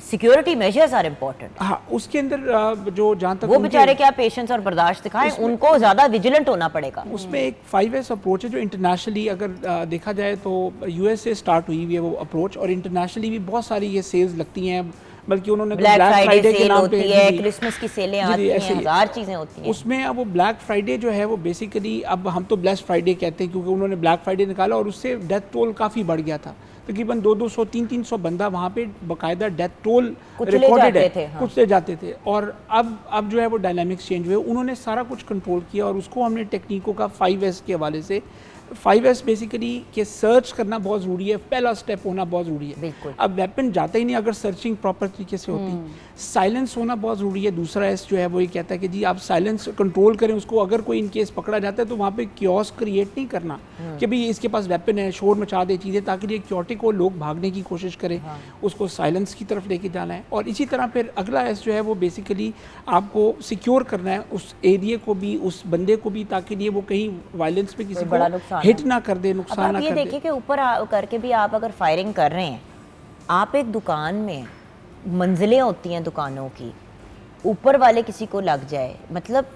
A: सिक्योरिटी मेजर्स आर इम्पोर्टेंट।
D: हाँ, उसके अंदर जो जहाँ तक
A: वो बेचारे क्या पेशेंस और बर्दाश्त दिखाएं, उनको ज़्यादा विजिलेंट होना पड़ेगा।
D: उसमें एक 5S अप्रोच है जो इंटरनेशनली अगर देखा जाए तो US से स्टार्ट हुई हुई है वो अप्रोच, और इंटरनेशनली भी बहुत सारी ये सेल्स लगती हैं, बल्कि उन्होंने
A: ब्लैक फ्राइडे
D: के नाम पे
A: है, क्रिसमस की सेलें आती हैं, हजार चीज़ें होती हैं
D: उसमें। अब वो ब्लैक फ्राइडे जो है वो बेसिकली, अब हम तो ब्लेस्ड फ्राइडे कहते हैं क्योंकि उन्होंने ब्लैक फ्राइडे निकाला और उससे डेथ टोल काफ़ी बढ़ गया था। तकरीबन 200, 300 बंदा वहाँ पे बाकायदा डेथ टोल रिकॉर्डेड है, कुछ ले जाते थे। और अब जो है वो डायनामिक्स चेंज हुए, उन्होंने सारा कुछ कंट्रोल किया, और उसको हमने टेक्निकों का 5S के हवाले से 5S बेसिकली कि सर्च करना बहुत ज़रूरी है, पहला स्टेप होना बहुत ज़रूरी है। अब वेपन जाता ही नहीं अगर सर्चिंग प्रॉपर तरीके से होती। साइलेंस होना बहुत ज़रूरी है। दूसरा एस जो है वो ये कहता है कि जी आप साइलेंस कंट्रोल करें उसको, अगर कोई इन केस पकड़ा जाता है तो वहाँ पे क्योस क्रिएट नहीं करना कि भाई इसके पास वेपन है, शोर मचा दे चीज़ें, ताकि ये क्योटिक हो, लोग भागने की कोशिश करें। उसको साइलेंस की तरफ लेके जाना है। और इसी तरह फिर अगला एस जो है वो बेसिकली आपको सिक्योर करना है उस एरिया को भी, उस बंदे को भी, ताकि ये वो कहीं वायलेंस में किसी को हिट ना कर दे, नुकसान ना कर दे।
A: ये देखिए कि ऊपर करके भी आप अगर फायरिंग कर रहे हैं, आप एक दुकान में मंजिलें होती हैं दुकानों की, ऊपर वाले किसी को लग जाए, मतलब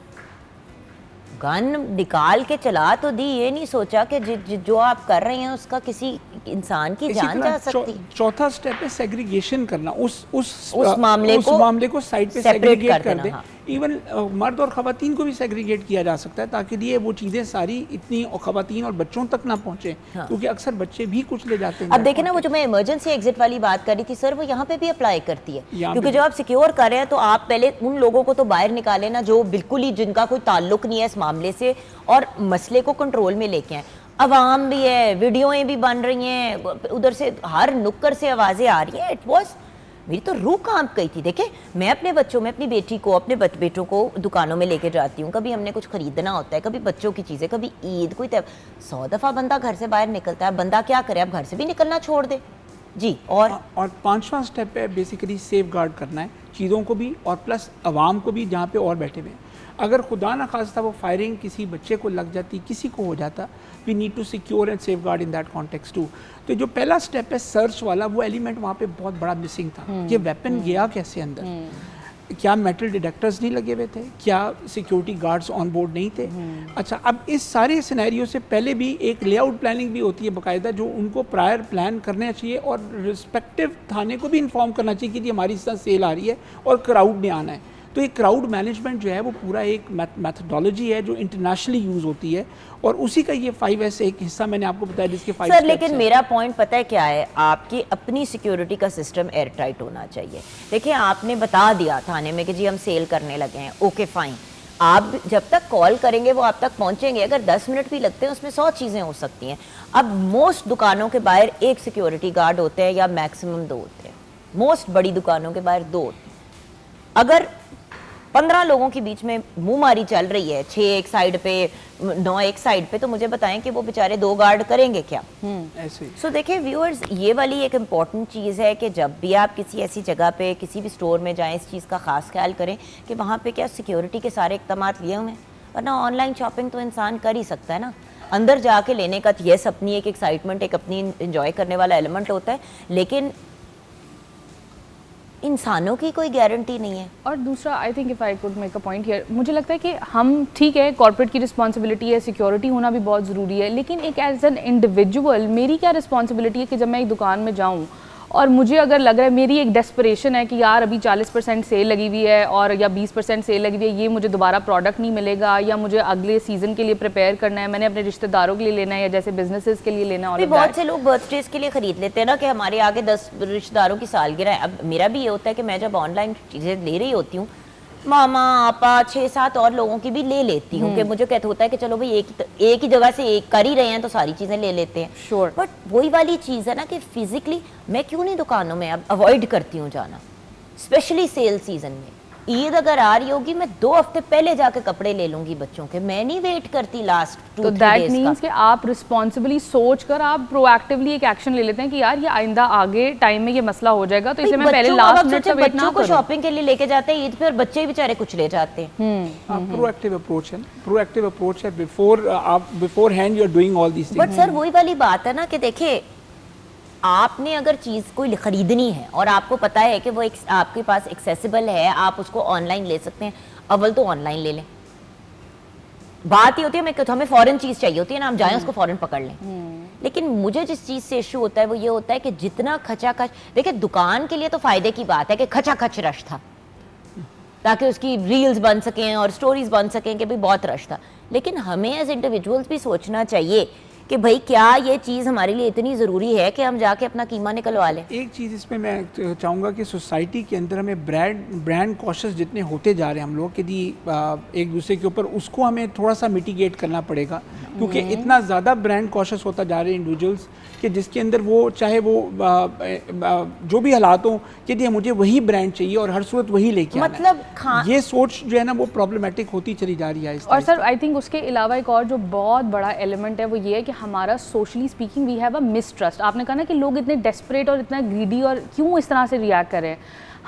A: गन निकाल के चला तो दी, ये नहीं सोचा कि जो आप कर रहे हैं उसका किसी इंसान की जान जा सकती।
D: चौथा स्टेप है सेग्रीगेशन करना, उस
A: मामले
D: को साइड पे सेग्रीगेट कर दें। इवन मर्द और ख़वातीन को भी सेग्रीगेट किया जा सकता है, ताकि ये वो चीज़ें सारी इतनी ख़वातीन और बच्चों तक ना पहुँचे, क्योंकि अक्सर बच्चे भी कुछ ले जाते हैं।
A: अब देखें ना, वो जो मैं इमरजेंसी एग्जिट वाली बात कर रही थी सर, वो यहाँ पे भी अप्लाई करती है, क्योंकि जब आप सिक्योर कर रहे हैं तो आप पहले उन लोगों को तो बाहर निकालें ना जो बिल्कुल ही, जिनका कोई ताल्लुक नहीं है इस मामले से, और मसले को कंट्रोल में लेके आए। अवाम भी है, वीडियोएं भी बन रही हैं, उधर से हर नुक्कड़ से आवाज़ें आ रही हैं। इट वॉज, मेरी तो रूह कांप गई थी। देखे, मैं अपने बच्चों में, अपनी बेटी को, अपने बेटों को दुकानों में लेके जाती हूँ, कभी हमने कुछ खरीदना होता है, कभी बच्चों की चीज़ें, कभी ईद, कोई 100 दफ़ा बंदा घर से बाहर निकलता है। बंदा क्या करे, अब घर से भी निकलना छोड़ दे जी। और
D: पांचवा स्टेप है बेसिकली सेफ गार्ड करना है चीज़ों को भी, और प्लस अवाम को भी जहाँ पे और बैठे हुए हैं। अगर खुदा ना खास्ता वो फायरिंग किसी बच्चे को लग जाती, किसी को हो जाता, we need to secure and safeguard in that context too. तो जो पहला स्टेप है सर्च वाला, वो एलिमेंट वहाँ पे बहुत बड़ा मिसिंग था। ये वेपन गया कैसे अंदर, क्या मेटल डिटेक्टर्स नहीं लगे हुए थे, क्या सिक्योरिटी गार्ड्स ऑन बोर्ड नहीं थे। अच्छा, अब इस सारे सिनेरियो से पहले भी एक लेआउट प्लानिंग भी होती है बाकायदा, जो उनको प्रायर प्लान करना चाहिए, और रिस्पेक्टिव थाने को भी इन्फॉर्म करना चाहिए कि जी हमारी इस तरह सेल आ रही है और क्राउड ने आना है। तो ये क्राउड मैनेजमेंट जो है वो पूरा एक मैथडोलॉजी है जो इंटरनेशनली यूज़ होती है, और उसी का ये 5S एक हिस्सा मैंने आपको बताया, जिसके 5
A: सर, लेकिन मेरा पॉइंट पता है क्या है, आपकी अपनी सिक्योरिटी का सिस्टम एयर टाइट होना चाहिए। देखिए, आपने बता दिया थाने में कि जी हम सेल करने लगे हैं, ओके फाइन, आप जब तक कॉल करेंगे वो आप तक पहुंचेंगे। अगर 10 मिनट भी लगते हैं उसमें 100 चीज़ें हो सकती हैं। अब मोस्ट दुकानों के बाहर एक सिक्योरिटी गार्ड होते हैं, या मैक्सिमम 2 होते हैं। मोस्ट बड़ी दुकानों के बाहर 2 होते हैं। अगर 15 लोगों के बीच में मुंह मारी चल रही है, 6 एक साइड पे, 9 एक साइड पे, तो मुझे बताएं कि वो बेचारे 2 गार्ड करेंगे क्या?
D: ऐसे।
A: सो देखिए व्यूअर्स, ये वाली एक इम्पॉर्टेंट चीज़ है कि जब भी आप किसी ऐसी जगह पे, किसी भी स्टोर में जाएं, इस चीज़ का ख़ास ख्याल करें कि वहाँ पे क्या सिक्योरिटी के सारे इक़दाम लिए हुए हैं। वरना ऑनलाइन शॉपिंग तो इंसान कर ही सकता है ना, अंदर जाके लेने का यस अपनी एक एक्साइटमेंट, एक अपनी इंजॉय करने वाला एलिमेंट होता है, लेकिन इंसानों की कोई गारंटी नहीं है।
C: और दूसरा, I think if I could make a point here, मुझे लगता है कि हम, ठीक है, कॉर्पोरेट की रिस्पॉन्सिबिलिटी है, सिक्योरिटी होना भी बहुत ज़रूरी है, लेकिन एक एज एन इंडिविजुअल मेरी क्या रिस्पॉन्सिबिलिटी है कि जब मैं एक दुकान में जाऊँ और मुझे अगर लग रहा है, मेरी एक डेस्परेशन है कि यार अभी 40% सेल लगी हुई है, और या 20% सेल लगी हुई है, ये मुझे दोबारा प्रोडक्ट नहीं मिलेगा, या मुझे अगले सीज़न के लिए प्रिपेयर करना है, मैंने अपने रिश्तेदारों के लिए लेना है, या जैसे बिजनेसेस के लिए लेना है।
A: बहुत से लोग बर्थडेज के लिए खरीद लेते हैं ना, कि हमारे आगे 10 रिश्तेदारों की सालगिरह है। अब मेरा भी ये होता है कि मैं जब ऑनलाइन चीज़ें ले रही होती हूँ, मामा, आपा, 6-7 और लोगों की भी ले लेती हूँ, कि मुझे कहते होता है कि चलो भाई एक ही जगह से एक कर ही रहे हैं तो सारी चीज़ें ले लेते हैं।
C: श्योर।
A: बट वही वाली चीज़ है ना कि फिजिकली मैं क्यों नहीं दुकानों में अब अवॉइड करती हूँ जाना, स्पेशली सेल सीजन में। ईद अगर आ रही होगी, मैं 2 हफ्ते पहले जाके कपड़े ले लूंगी बच्चों के, मैं नहीं वेट करती लास्ट 2-3
C: तो दैट मीन्स कि आप रिस्पॉन्सिबली सोच कर आप प्रोएक्टिवली एक एक्शन ले लेते हैं कि यार ये आइंदा आगे टाइम में ये मसला हो जाएगा, तो इसे मैं पहले लास्ट मिनट तक वेट ना करूं।
A: बच्चों को शॉपिंग के लिए लेके जाते हैं ईद पे, और बच्चे बेचारे कुछ ले जाते हैं।
D: प्रोएक्टिव अप्रोच है beforehand you are doing all these things.
A: But sir वही वाली बात है ना कि देखिए, आपने अगर चीज़ कोई खरीदनी है और आपको पता है कि वो आपके पास एक्सेसिबल है, आप उसको ऑनलाइन ले सकते हैं, अव्वल तो ऑनलाइन ले लें। बात ही होती है हमें फॉरेन चीज़ चाहिए होती है ना, हम जाएं उसको फॉरेन पकड़ लें। लेकिन मुझे जिस चीज़ से इशू होता है वो ये होता है कि जितना खचाखच, देखिए दुकान के लिए तो फ़ायदे की बात है कि खचाखच रश था, ताकि उसकी रील्स बन सकें और स्टोरीज बन सकें कि भाई बहुत रश था। लेकिन हमें एज इंडिविजुअल्स भी सोचना चाहिए कि भाई क्या ये चीज़ हमारे लिए इतनी ज़रूरी है कि हम जाके अपना कीमा निकलवा लें?
D: एक चीज़ इसमें मैं चाहूँगा कि सोसाइटी के अंदर हमें ब्रांड कॉशियस जितने होते जा रहे हैं हम लोग कि एक दूसरे के ऊपर, उसको हमें थोड़ा सा मिटिगेट करना पड़ेगा, क्योंकि इतना ज़्यादा ब्रांड कॉशियस होता जा रहे हैं इंडिविजुअल्स कि जिसके अंदर वो चाहे वो जो भी हालात हों कि मुझे वही ब्रांड चाहिए और हर सूरत वही लेके आना है।
A: मतलब
D: ये सोच जो है ना वो प्रॉब्लमेटिक होती चली जा रही है इस
C: और सर आई थिंक उसके अलावा एक और जो बहुत बड़ा एलिमेंट है वो ये है कि हमारा socially speaking we have a mistrust. आपने कहा ना कि लोग इतने डेस्परेट और इतना ग्रीडी और क्यों इस तरह से रिएक्ट कर रहे हैं,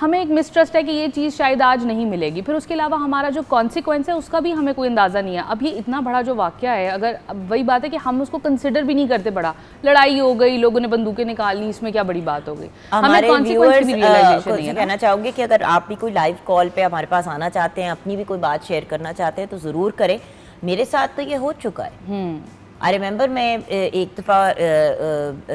C: हमें एक मिसट्रस्ट है कि ये चीज़ शायद आज नहीं मिलेगी, फिर उसके अलावा हमारा जो कॉन्सिक्वेंस है उसका भी हमें कोई अंदाज़ा नहीं है। अब ये इतना बड़ा जो वाक़या है, अगर अब वही बात है कि हम उसको कंसिडर भी नहीं करते, बड़ा लड़ाई हो गई, लोगों ने बंदूकें निकाल ली, इसमें क्या बड़ी बात हो गई।
A: हमारे व्यूअर्स को कहना चाहूँगी कि अगर आप भी कोई लाइव कॉल पे हमारे पास आना चाहते हैं, अपनी भी कोई बात शेयर करना चाहते हैं तो ज़रूर करें। मेरे साथ तो ये हो चुका है। आई रिमेंबर मैं एक दफ़ा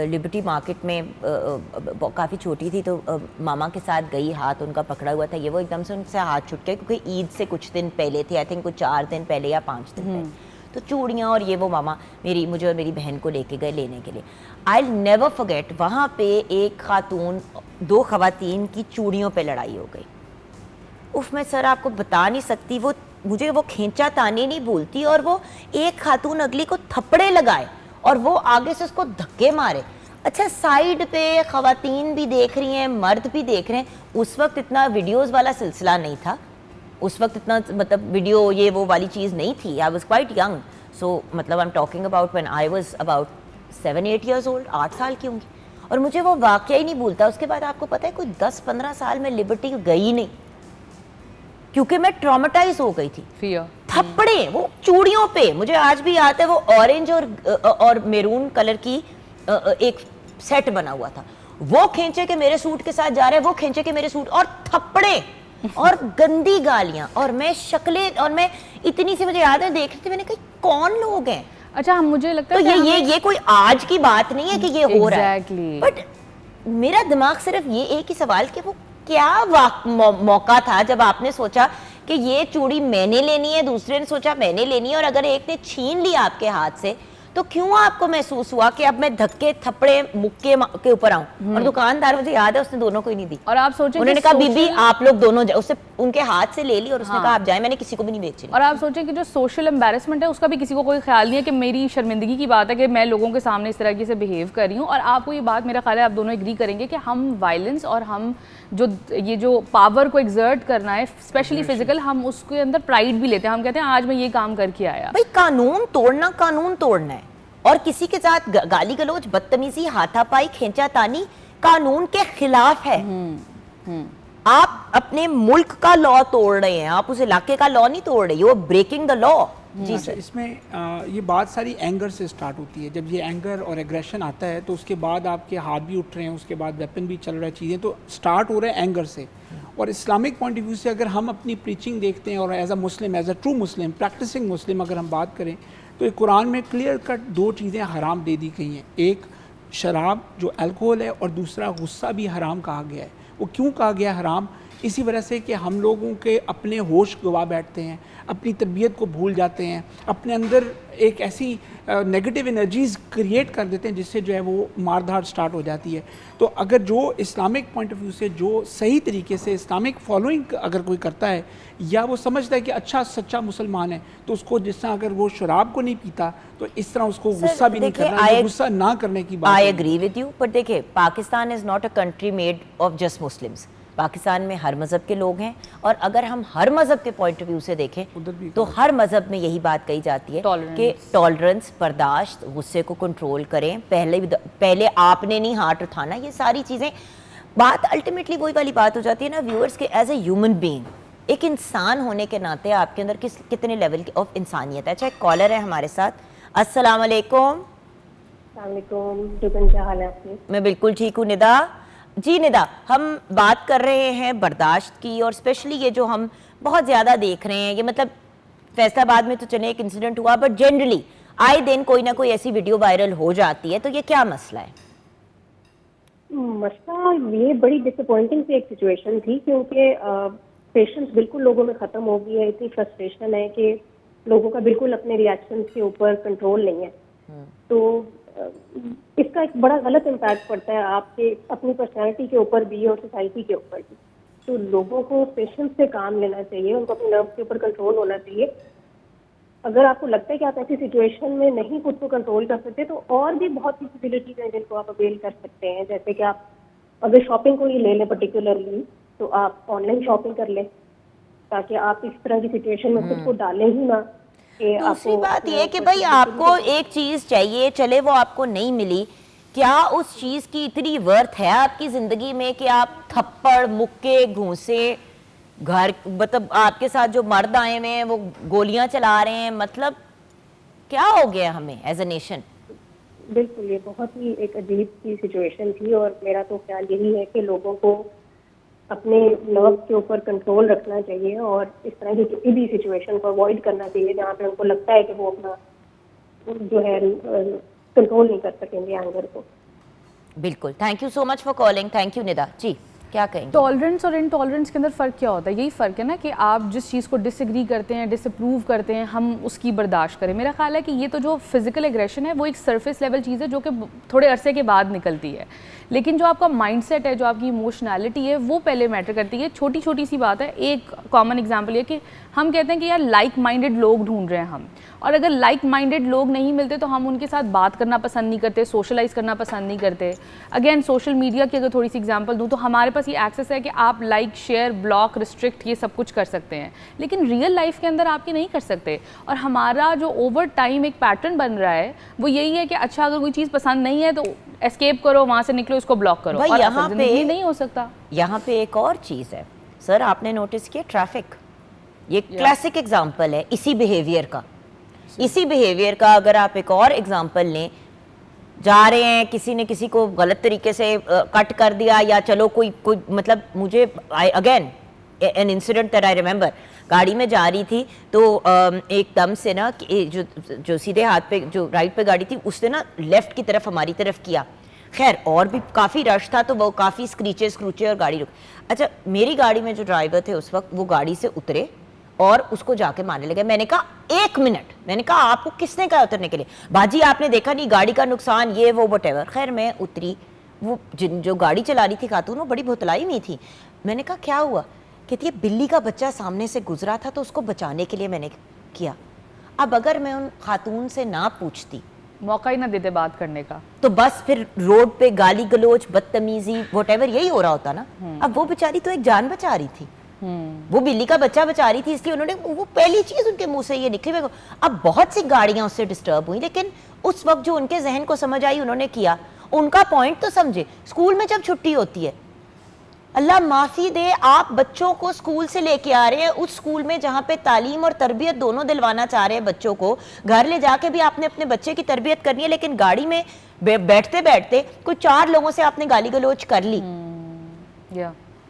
A: लिबर्टी मार्केट में काफ़ी छोटी थी तो मामा के साथ गई, हाथ उनका पकड़ा हुआ था, ये वो एकदम से उनसे हाथ छूट गया क्योंकि ईद से कुछ दिन पहले थे, आई थिंक कुछ 4 दिन पहले या 5 दिन पहले। तो चूड़ियाँ और ये वो मामा मुझे और मेरी बहन को लेके गए लेने के लिए। आई नेवर फॉरगेट, वहाँ पे एक खातून 2 खवातीन की चूड़ियों पे लड़ाई हो गई। उफ, मैं सर आपको बता नहीं सकती, मुझे वो खींचा तानी नहीं भूलती, और वो एक खातून अगली को थप्पड़े लगाए और वो आगे से उसको धक्के मारे। अच्छा, साइड पे खवातीन भी देख रही हैं, मर्द भी देख रहे हैं। उस वक्त इतना वीडियोस वाला सिलसिला नहीं था, उस वक्त इतना मतलब वीडियो ये वो वाली चीज़ नहीं थी। आई वाज क्वाइट यंग, सो मतलब I am talking about when I was about 7-8 years old, 8 साल की होंगी। और मुझे वो वाकया ही नहीं भूलता। उसके बाद आपको पता है कोई 10-15 साल में लिबर्टी गई नहीं, क्योंकि मैं ट्रॉमेटाइज हो गई थी।
C: फियर,
A: थप्पड़े वो चूड़ियों पे, मुझे आज भी याद है, वो ऑरेंज और मेरून कलर की एक सेट बना हुआ था, वो खींचे के मेरे सूट के साथ जा रहे हैं, वो खींचे के मेरे सूट, और थप्पड़े और गंदी गालियां, और मैं शक्लें, और मैं इतनी सी मुझे याद है देख रही थी, मैंने कहा कौन लोग हैं।
C: अच्छा, मुझे लगता है
A: तो ये कोई आज की बात नहीं है कि ये हो रहा है, बट मेरा दिमाग सिर्फ ये एक ही सवाल कि वो क्या मौका था जब आपने सोचा कि ये चूड़ी मैंने लेनी है, दूसरे ने सोचा मैंने लेनी है, और अगर एक ने छीन लिया आपके हाथ से तो क्यों आपको महसूस हुआ कि अब मैं धक्के थप्पड़े मुक्के के ऊपर आऊं। और दुकानदार, मुझे याद है, उसने दोनों को ही नहीं दी,
C: और आप सोचें
A: उन्होंने कहा बीबी आप लोग दोनों जाओ, उससे उनके हाथ से ले ली और उसने कहा आप जाए, मैंने किसी को भी नहीं बेची।
C: और आप सोचें कि जो सोशल एम्बैरेसमेंट है उसका भी किसी को कोई ख्याल नहीं है कि मेरी शर्मिंदगी की बात है कि मैं लोगों के सामने इस तरह से बिहेव कर रही हूँ। और आपको ये बात, मेरा ख्याल है आप दोनों एग्री करेंगे कि हम वायलेंस और हम जो पावर को एग्जर्ट करना है, स्पेशली फिजिकल, हम उसके अंदर प्राइड भी लेते हैं। हम कहते हैं आज मैं ये काम करके आया।
A: भाई कानून तोड़ना है, और किसी के साथ गाली गलौज, बदतमीजी, हाथापाई, खींचातानी कानून के खिलाफ है। आप अपने मुल्क का लॉ तोड़ रहे हैं, आप उस इलाके का लॉ नहीं तोड़ रहे, you are breaking the law. जी सर,
D: इसमें ये बात सारी एंगर से स्टार्ट होती है। जब ये एंगर और एग्रेशन आता है तो उसके बाद आपके हाथ भी उठ रहे हैं, उसके बाद वेपन भी चल रहा है, चीज़ें तो स्टार्ट हो रहे हैं एंगर से। और इस्लामिक पॉइंट ऑफ व्यू से अगर हम अपनी प्रीचिंग देखते हैं और as a Muslim, as a true Muslim, practicing Muslim अगर हम बात करें तो कुरान में क्लियर कट 2 चीज़ें हराम दे दी गई हैं। एक शराब जो अल्कोहल है, और दूसरा गुस्सा भी हराम कहा गया है। वो क्यों कहा गया हराम? इसी वजह से कि हम लोगों के अपने होश गवा बैठते हैं, अपनी तरबियत को भूल जाते हैं, अपने अंदर एक ऐसी नेगेटिव एनर्जीज़ क्रिएट कर देते हैं जिससे जो है वो मारधाड़ स्टार्ट हो जाती है। तो अगर जो इस्लामिक पॉइंट ऑफ व्यू से जो सही तरीके से इस्लामिक फॉलोइंग अगर कोई करता है, या वो समझता है कि अच्छा सच्चा मुसलमान है, तो उसको जिस तरह अगर वो शराब को नहीं पीता तो इस तरह उसको गुस्सा भी नहीं करना, गुस्सा ना करने की बात।
A: I agree with you, but देखिए Pakistan is not a country made of just Muslims. Pakistan में हर मज़हब के लोग हैं, और अगर हम हर मज़हब के पॉइंट ऑफ व्यू से देखें तो हर मज़हब में यही बात कही जाती है कि टॉलरेंस, बर्दाश्त, गुस्से को कंट्रोल करें, पहले आपने नहीं हाथ उठाना, ये सारी चीज़ें। बात अल्टीमेटली वही वाली बात हो जाती है ना व्यूअर्स के, एज ए ह्यूमन बीइंग, एक इंसान होने के नाते आपके अंदर कितने लेवल ऑफ इंसानियत है। अच्छा, एक कॉलर है हमारे साथ। अस्सलाम वालेकुम।
E: क्या हाल है आपके?
A: मैं बिल्कुल ठीक हूँ। निदा जी, निदा, हम बात कर रहे हैं बर्दाश्त की, और स्पेशली ये जो हम बहुत ज़्यादा देख रहे हैं, ये मतलब फैसलाबाद में तो चले एक इंसिडेंट हुआ, बट जनरली आए दिन कोई ना कोई ऐसी वीडियो वायरल हो जाती है, तो ये क्या मसला है?
E: मसला ये बड़ी डिसअपॉइंटिंग सी एक सिचुएशन थी, क्योंकि पेशेंस बिल्कुल लोगों में ख़त्म हो गई है। इतनी फ्रस्ट्रेशन है कि लोगों का बिल्कुल अपने रिएक्शन के ऊपर कंट्रोल नहीं है। तो इसका एक बड़ा गलत इम्पैक्ट पड़ता है आपके अपनी पर्सनैलिटी के ऊपर भी और सोसाइटी के ऊपर भी। तो लोगों को पेशेंस से काम लेना चाहिए, उनको अपने नर्व के ऊपर कंट्रोल होना चाहिए। अगर आपको लगता है कि आप ऐसी सिचुएशन में नहीं खुद को कंट्रोल कर सकते तो और भी बहुत सी फैसिलिटीज हैं जिनको आप अवेल कर सकते हैं। जैसे कि आप अगर शॉपिंग को ही ले लें पर्टिकुलरली, तो आप ऑनलाइन शॉपिंग कर लें ताकि आप इस तरह की सिचुएशन में खुद को डालें ही ना।
A: दूसरी बात ये कि भाई आपको एक चीज चाहिए, चले वो आपको नहीं मिली, क्या उस चीज की इतनी वर्थ है आपकी जिंदगी में कि आप थप्पड़, मुक्के, घूंसे, घर, मतलब आपके साथ जो मर्द आए हुए हैं वो गोलियां चला रहे हैं, मतलब क्या हो गया हमें एज अ नेशन?
E: बिल्कुल, ये बहुत ही एक अजीब सी सिचुएशन थी और मेरा तो ख्याल यही है कि लोगों को अपने नर्व के ऊपर कंट्रोल रखना चाहिए और इस तरह की किसी भी सिचुएशन को अवॉइड करना चाहिए जहाँ पे उनको लगता है कि वो अपना जो है कंट्रोल नहीं कर सकेंगे एंगर को।
A: बिल्कुल, thank you so much for calling. Thank you Nida ji, क्या कहेंगे?
C: टॉलरेंस और इनटॉलरेंस के अंदर फ़र्क क्या होता है? यही फ़र्क है ना कि आप जिस चीज़ को डिसएग्री करते हैं, डिसअप्रूव करते हैं, हम उसकी बर्दाश्त करें। मेरा ख्याल है कि ये तो जो फिजिकल एग्रेशन है वो एक सरफेस लेवल चीज़ है जो कि थोड़े अरसे के बाद निकलती है, लेकिन जो आपका माइंडसेट है, जो आपकी इमोशनैलिटी है, वो पहले मैटर करती है। छोटी छोटी सी बात है, एक कॉमन एग्जाम्पल ये कि हम कहते हैं कि यार लाइक माइंडेड लोग ढूंढ रहे हैं हम, और अगर लाइक माइंडेड लोग नहीं मिलते तो हम उनके साथ बात करना पसंद नहीं करते, सोशलाइज करना पसंद नहीं करते। अगेन सोशल मीडिया की अगर थोड़ी सी एग्जांपल दूं तो हमारे पास ये एक्सेस है कि आप लाइक, शेयर, ब्लॉक, रिस्ट्रिक्ट ये सब कुछ कर सकते हैं, लेकिन रियल लाइफ के अंदर आप ये नहीं कर सकते। और हमारा जो ओवर टाइम एक पैटर्न बन रहा है वो यही है कि अच्छा अगर कोई चीज़ पसंद नहीं है तो एस्केप करो, वहाँ से निकलो, उसको ब्लॉक करो।
A: भाई
C: और
A: यहाँ पे
C: नहीं हो सकता।
A: यहाँ पे एक और चीज़ है सर, आपने नोटिस किया ट्रैफिक, ये क्लासिक एग्जाम्पल है इसी बिहेवियर का। इसी बिहेवियर का अगर आप एक और एग्जांपल लें, जा रहे हैं, किसी ने किसी को गलत तरीके से कट कर दिया, या चलो कोई मतलब मुझे again an incident that I remember, गाड़ी में जा रही थी तो एकदम से ना जो सीधे हाथ पे, जो राइट पे गाड़ी थी, उसने ना लेफ्ट की तरफ हमारी तरफ किया। खैर और भी काफ़ी रश था तो वो काफ़ी स्क्रीचे स्क्रूचे और गाड़ी रुक। अच्छा, मेरी गाड़ी में जो ड्राइवर थे उस वक्त, वो गाड़ी से उतरे और उसको जाके मारने लगे। मैंने कहा 1 मिनट, मैंने कहा आपको किसने कहा उतरने के लिए? बाजी आपने देखा नहीं गाड़ी का नुकसान, ये वो वटेवर। खैर मैं उतरी, वो जो गाड़ी चला रही थी खातून, वो बड़ी भुतलाई हुई थी। मैंने कहा क्या हुआ? कहती है बिल्ली का बच्चा सामने से गुजरा था तो उसको बचाने के लिए मैंने किया। अब अगर मैं उन खातून से ना पूछती,
C: मौका ही ना देते बात करने का, तो
A: बस फिर रोड पे गाली गलोच, बदतमीजी, वटेवर यही हो रहा होता ना। अब वो बेचारी तो एक जान बचा रही थी, वो बिल्ली का बच्चा बचा रही थी, इसलिए उन्होंने, वो पहली चीज उनके मुंह से ये निकली। मेरे को अब बहुत सी गाड़ियां उससे डिस्टर्ब हुई, लेकिन उस वक्त जो उनके जहन को समझ आई उन्होंने किया। उनका पॉइंट तो समझे, स्कूल में जब छुट्टी होती है, अल्लाह माफी दे, आप बच्चों को स्कूल से लेके आ रहे हैं, उस स्कूल में जहाँ पे तालीम और तरबियत दोनों दिलवाना चाह रहे हैं बच्चों को, घर ले जाके भी आपने अपने बच्चे की तरबियत करनी है, लेकिन गाड़ी में बैठते बैठते कोई 4 लोगों से आपने गाली गलोच कर ली।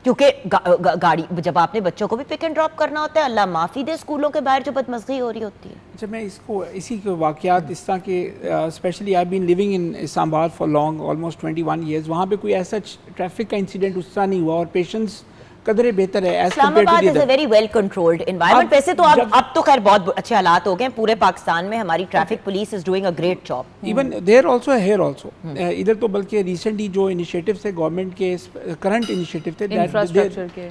A: क्योंकि गाड़ी जब आपने बच्चों को भी पिक एंड ड्रॉप करना होता है, अल्लाह माफ़ी दे स्कूलों के बाहर जो बदमज़गी हो रही होती है।
D: अच्छा, मैं इसी के वाक़यात इस तरह के, specially I been living in Islamabad for long, almost 21 years, वहाँ पे कोई ऐसा ट्रैफिक का इंसिडेंट उस तरह नहीं हुआ और पेशेंस कदरे बेहतर है।
A: Islamabad is a very well controlled environment. वैसे तो अब तो खैर बहुत अच्छे हालात हो गए पूरे पाकिस्तान में, हमारी traffic police is doing a great job.
D: Even there also here also, इधर तो बल्कि रिसेंटली जो इनिशिएटिव्स थे गवर्नमेंट के, करंट इनिशिएटिव थे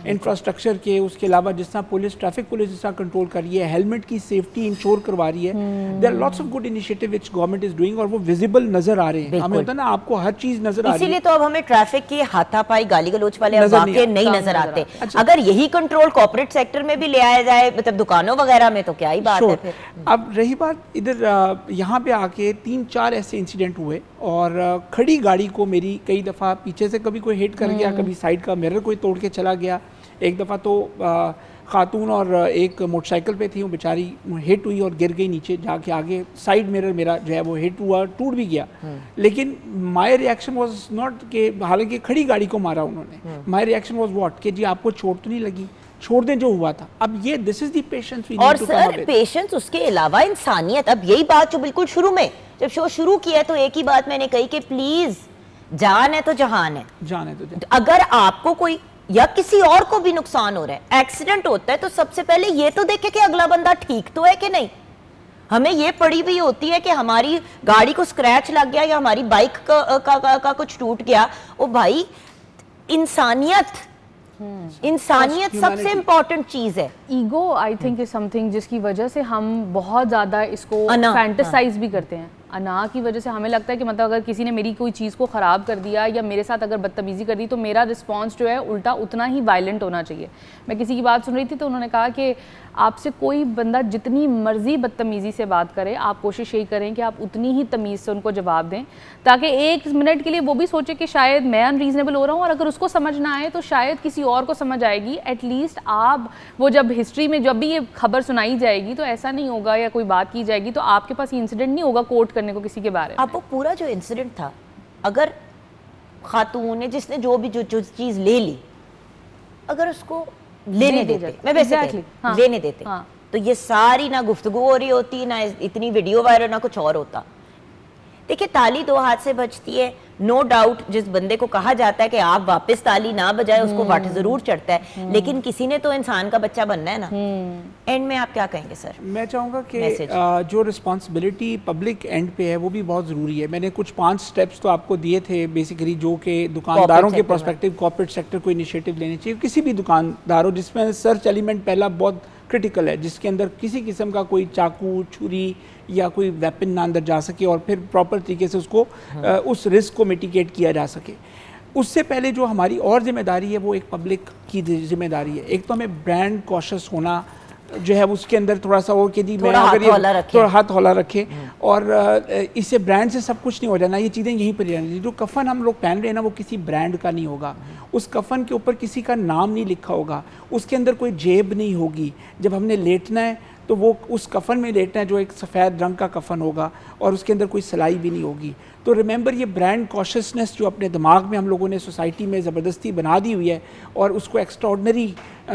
D: इंफ्रास्ट्रक्चर के, उसके अलावा जिस तरह पुलिस, ट्रैफिक पुलिस जिस तरह कंट्रोल कर रही है, हेलमेट की सेफ्टी इंश्योर करवा रही है, there are lots of good initiative which government is doing और वो विजिबल नजर आ रहे हैं। हमें होता है ना, आपको हर चीज नजर आ रही है,
A: इसीलिए तो अब हमें ट्रैफिक की हाथापाई, गाली गलोच वाले वाकये नहीं नजर आते। अगर यही कंट्रोल कॉर्पोरेट सेक्टर में भी ले आया जाए, मतलब दुकानों वगैरह में, तो क्या ही बात है फिर।
D: अब रही बात इधर, यहाँ पे आके 3-4 ऐसे इंसिडेंट हुए और खड़ी गाड़ी को मेरी कई दफ़ा पीछे से कभी कोई हिट कर गया, कभी साइड का मिरर कोई तोड़ के चला गया। एक दफ़ा तो खातून और एक मोटरसाइकिल पे थी, वो बेचारी हिट हुई और गिर गई नीचे, जाके आगे साइड मिरर मेरा जो है वो हिट हुआ, टूट भी गया। लेकिन माय रिएक्शन वाज नॉट कि, हालांकि खड़ी गाड़ी को मारा उन्होंने, माय रिएक्शन वाज व्हाट कि जी आपको चोट तो नहीं लगी, छोड़ दें जो हुआ था। अब ये this is the patience we need to come up with.
A: और सर पेशेंस, उसके अलावा इंसानियत। अब यही बात जो बिल्कुल शुरू में जब शो शुरू किया तो एक ही बात मैंने कही कि प्लीज, जान है तो जहान है,
D: जान है तो जहान।
A: अगर आपको कोई या किसी और को भी नुकसान हो रहा है, एक्सीडेंट होता है, तो सबसे पहले ये तो देखे कि अगला बंदा ठीक तो है कि नहीं। हमें ये पड़ी भी होती है कि हमारी गाड़ी को स्क्रैच लग गया या हमारी बाइक का कुछ टूट गया, ओ भाई इंसानियत सबसे इम्पोर्टेंट चीज है।
C: Ego I think is something जिसकी वजह से हम बहुत ज़्यादा इसको फैंटेसाइज भी करते हैं। अना की वजह से हमें लगता है कि मतलब अगर किसी ने मेरी कोई चीज़ को ख़राब कर दिया या मेरे साथ अगर बदतमीज़ी कर दी तो मेरा रिस्पॉन्स जो है उल्टा उतना ही वायलेंट होना चाहिए। मैं किसी की बात सुन रही थी तो उन्होंने कहा कि आपसे कोई बंदा जितनी मर्जी बदतमीज़ी से बात करे, आप कोशिश यही करें कि आप उतनी ही तमीज़ से उनको जवाब दें, ताकि 1 मिनट के लिए वो भी सोचे कि शायद मैं अनरीज़नेबल हो रहा हूँ, और अगर उसको समझ ना आए तो शायद किसी और को समझ आएगी। एटलीस्ट आप वो जब हिस्ट्री में जब भी ये खबर सुनाई जाएगी तो ऐसा नहीं होगा, या कोई बात की जाएगी तो आपके पास इंसिडेंट नहीं होगा कोट करने को किसी के बारे में।
A: आप वो पूरा जो इंसिडेंट था, अगर खातून ने जिसने जो भी जो चीज़ ले ली, अगर उसको लेने देते, मैं वैसे हाँ, लेने देते हाँ, तो ये सारी ना गुफ्तगू हो रही होती, ना इतनी वीडियो वायरल, ना कुछ और होता। देखिए ताली 2 हाथ से बजती है, नो डाउट। जिस बंदे को कहा जाता है कि आप वापस ताली ना बजाए, उसको वट जरूर चढ़ता है, लेकिन किसी ने तो इंसान का बच्चा बनना है ना। एंड में आप क्या कहेंगे सर?
D: मैं चाहूँगा कि जो रिस्पॉन्सिबिलिटी पब्लिक एंड पे है वो भी बहुत ज़रूरी है। मैंने कुछ 5 स्टेप्स तो आपको दिए थे बेसिकली, जो कि दुकानदारों के पर्सपेक्टिव कॉर्पोरेट सेक्टर को इनिशिएटिव लेने चाहिए, किसी भी दुकानदारों, जिसमें सर्च एलिमेंट पहला बहुत क्रिटिकल है, जिसके अंदर किसी किस्म का कोई चाकू, छुरी या कोई वेपन ना अंदर जा सके, और फिर प्रॉपर तरीके से उसको उस रिस्क को मिटिगेट किया जा सके। उससे पहले जो हमारी और जिम्मेदारी है वो एक पब्लिक की जिम्मेदारी है। एक तो हमें ब्रांड कॉशियस होना जो है उसके अंदर थोड़ा सा वो कि मैं अगर ये थोड़ा हाथ हौला रखे, और इससे ब्रांड से सब कुछ नहीं हो जाना, ये चीज़ें यहीं पर रहनी। जो कफन हम लोग पहन रहे हैं ना, वो किसी ब्रांड का नहीं होगा, उस कफन के ऊपर किसी का नाम नहीं लिखा होगा, उसके अंदर कोई जेब नहीं होगी। जब हमने लेटना है तो वो उस कफन में लेटना है जो एक सफ़ेद रंग का कफन होगा, और उसके अंदर कोई सिलाई भी नहीं होगी। तो रिमेंबर, ये ब्रांड कॉशियसनेस जो अपने दिमाग में हम लोगों ने सोसाइटी में ज़बरदस्ती बना दी हुई है और उसको एक्स्ट्राऑर्डिनरी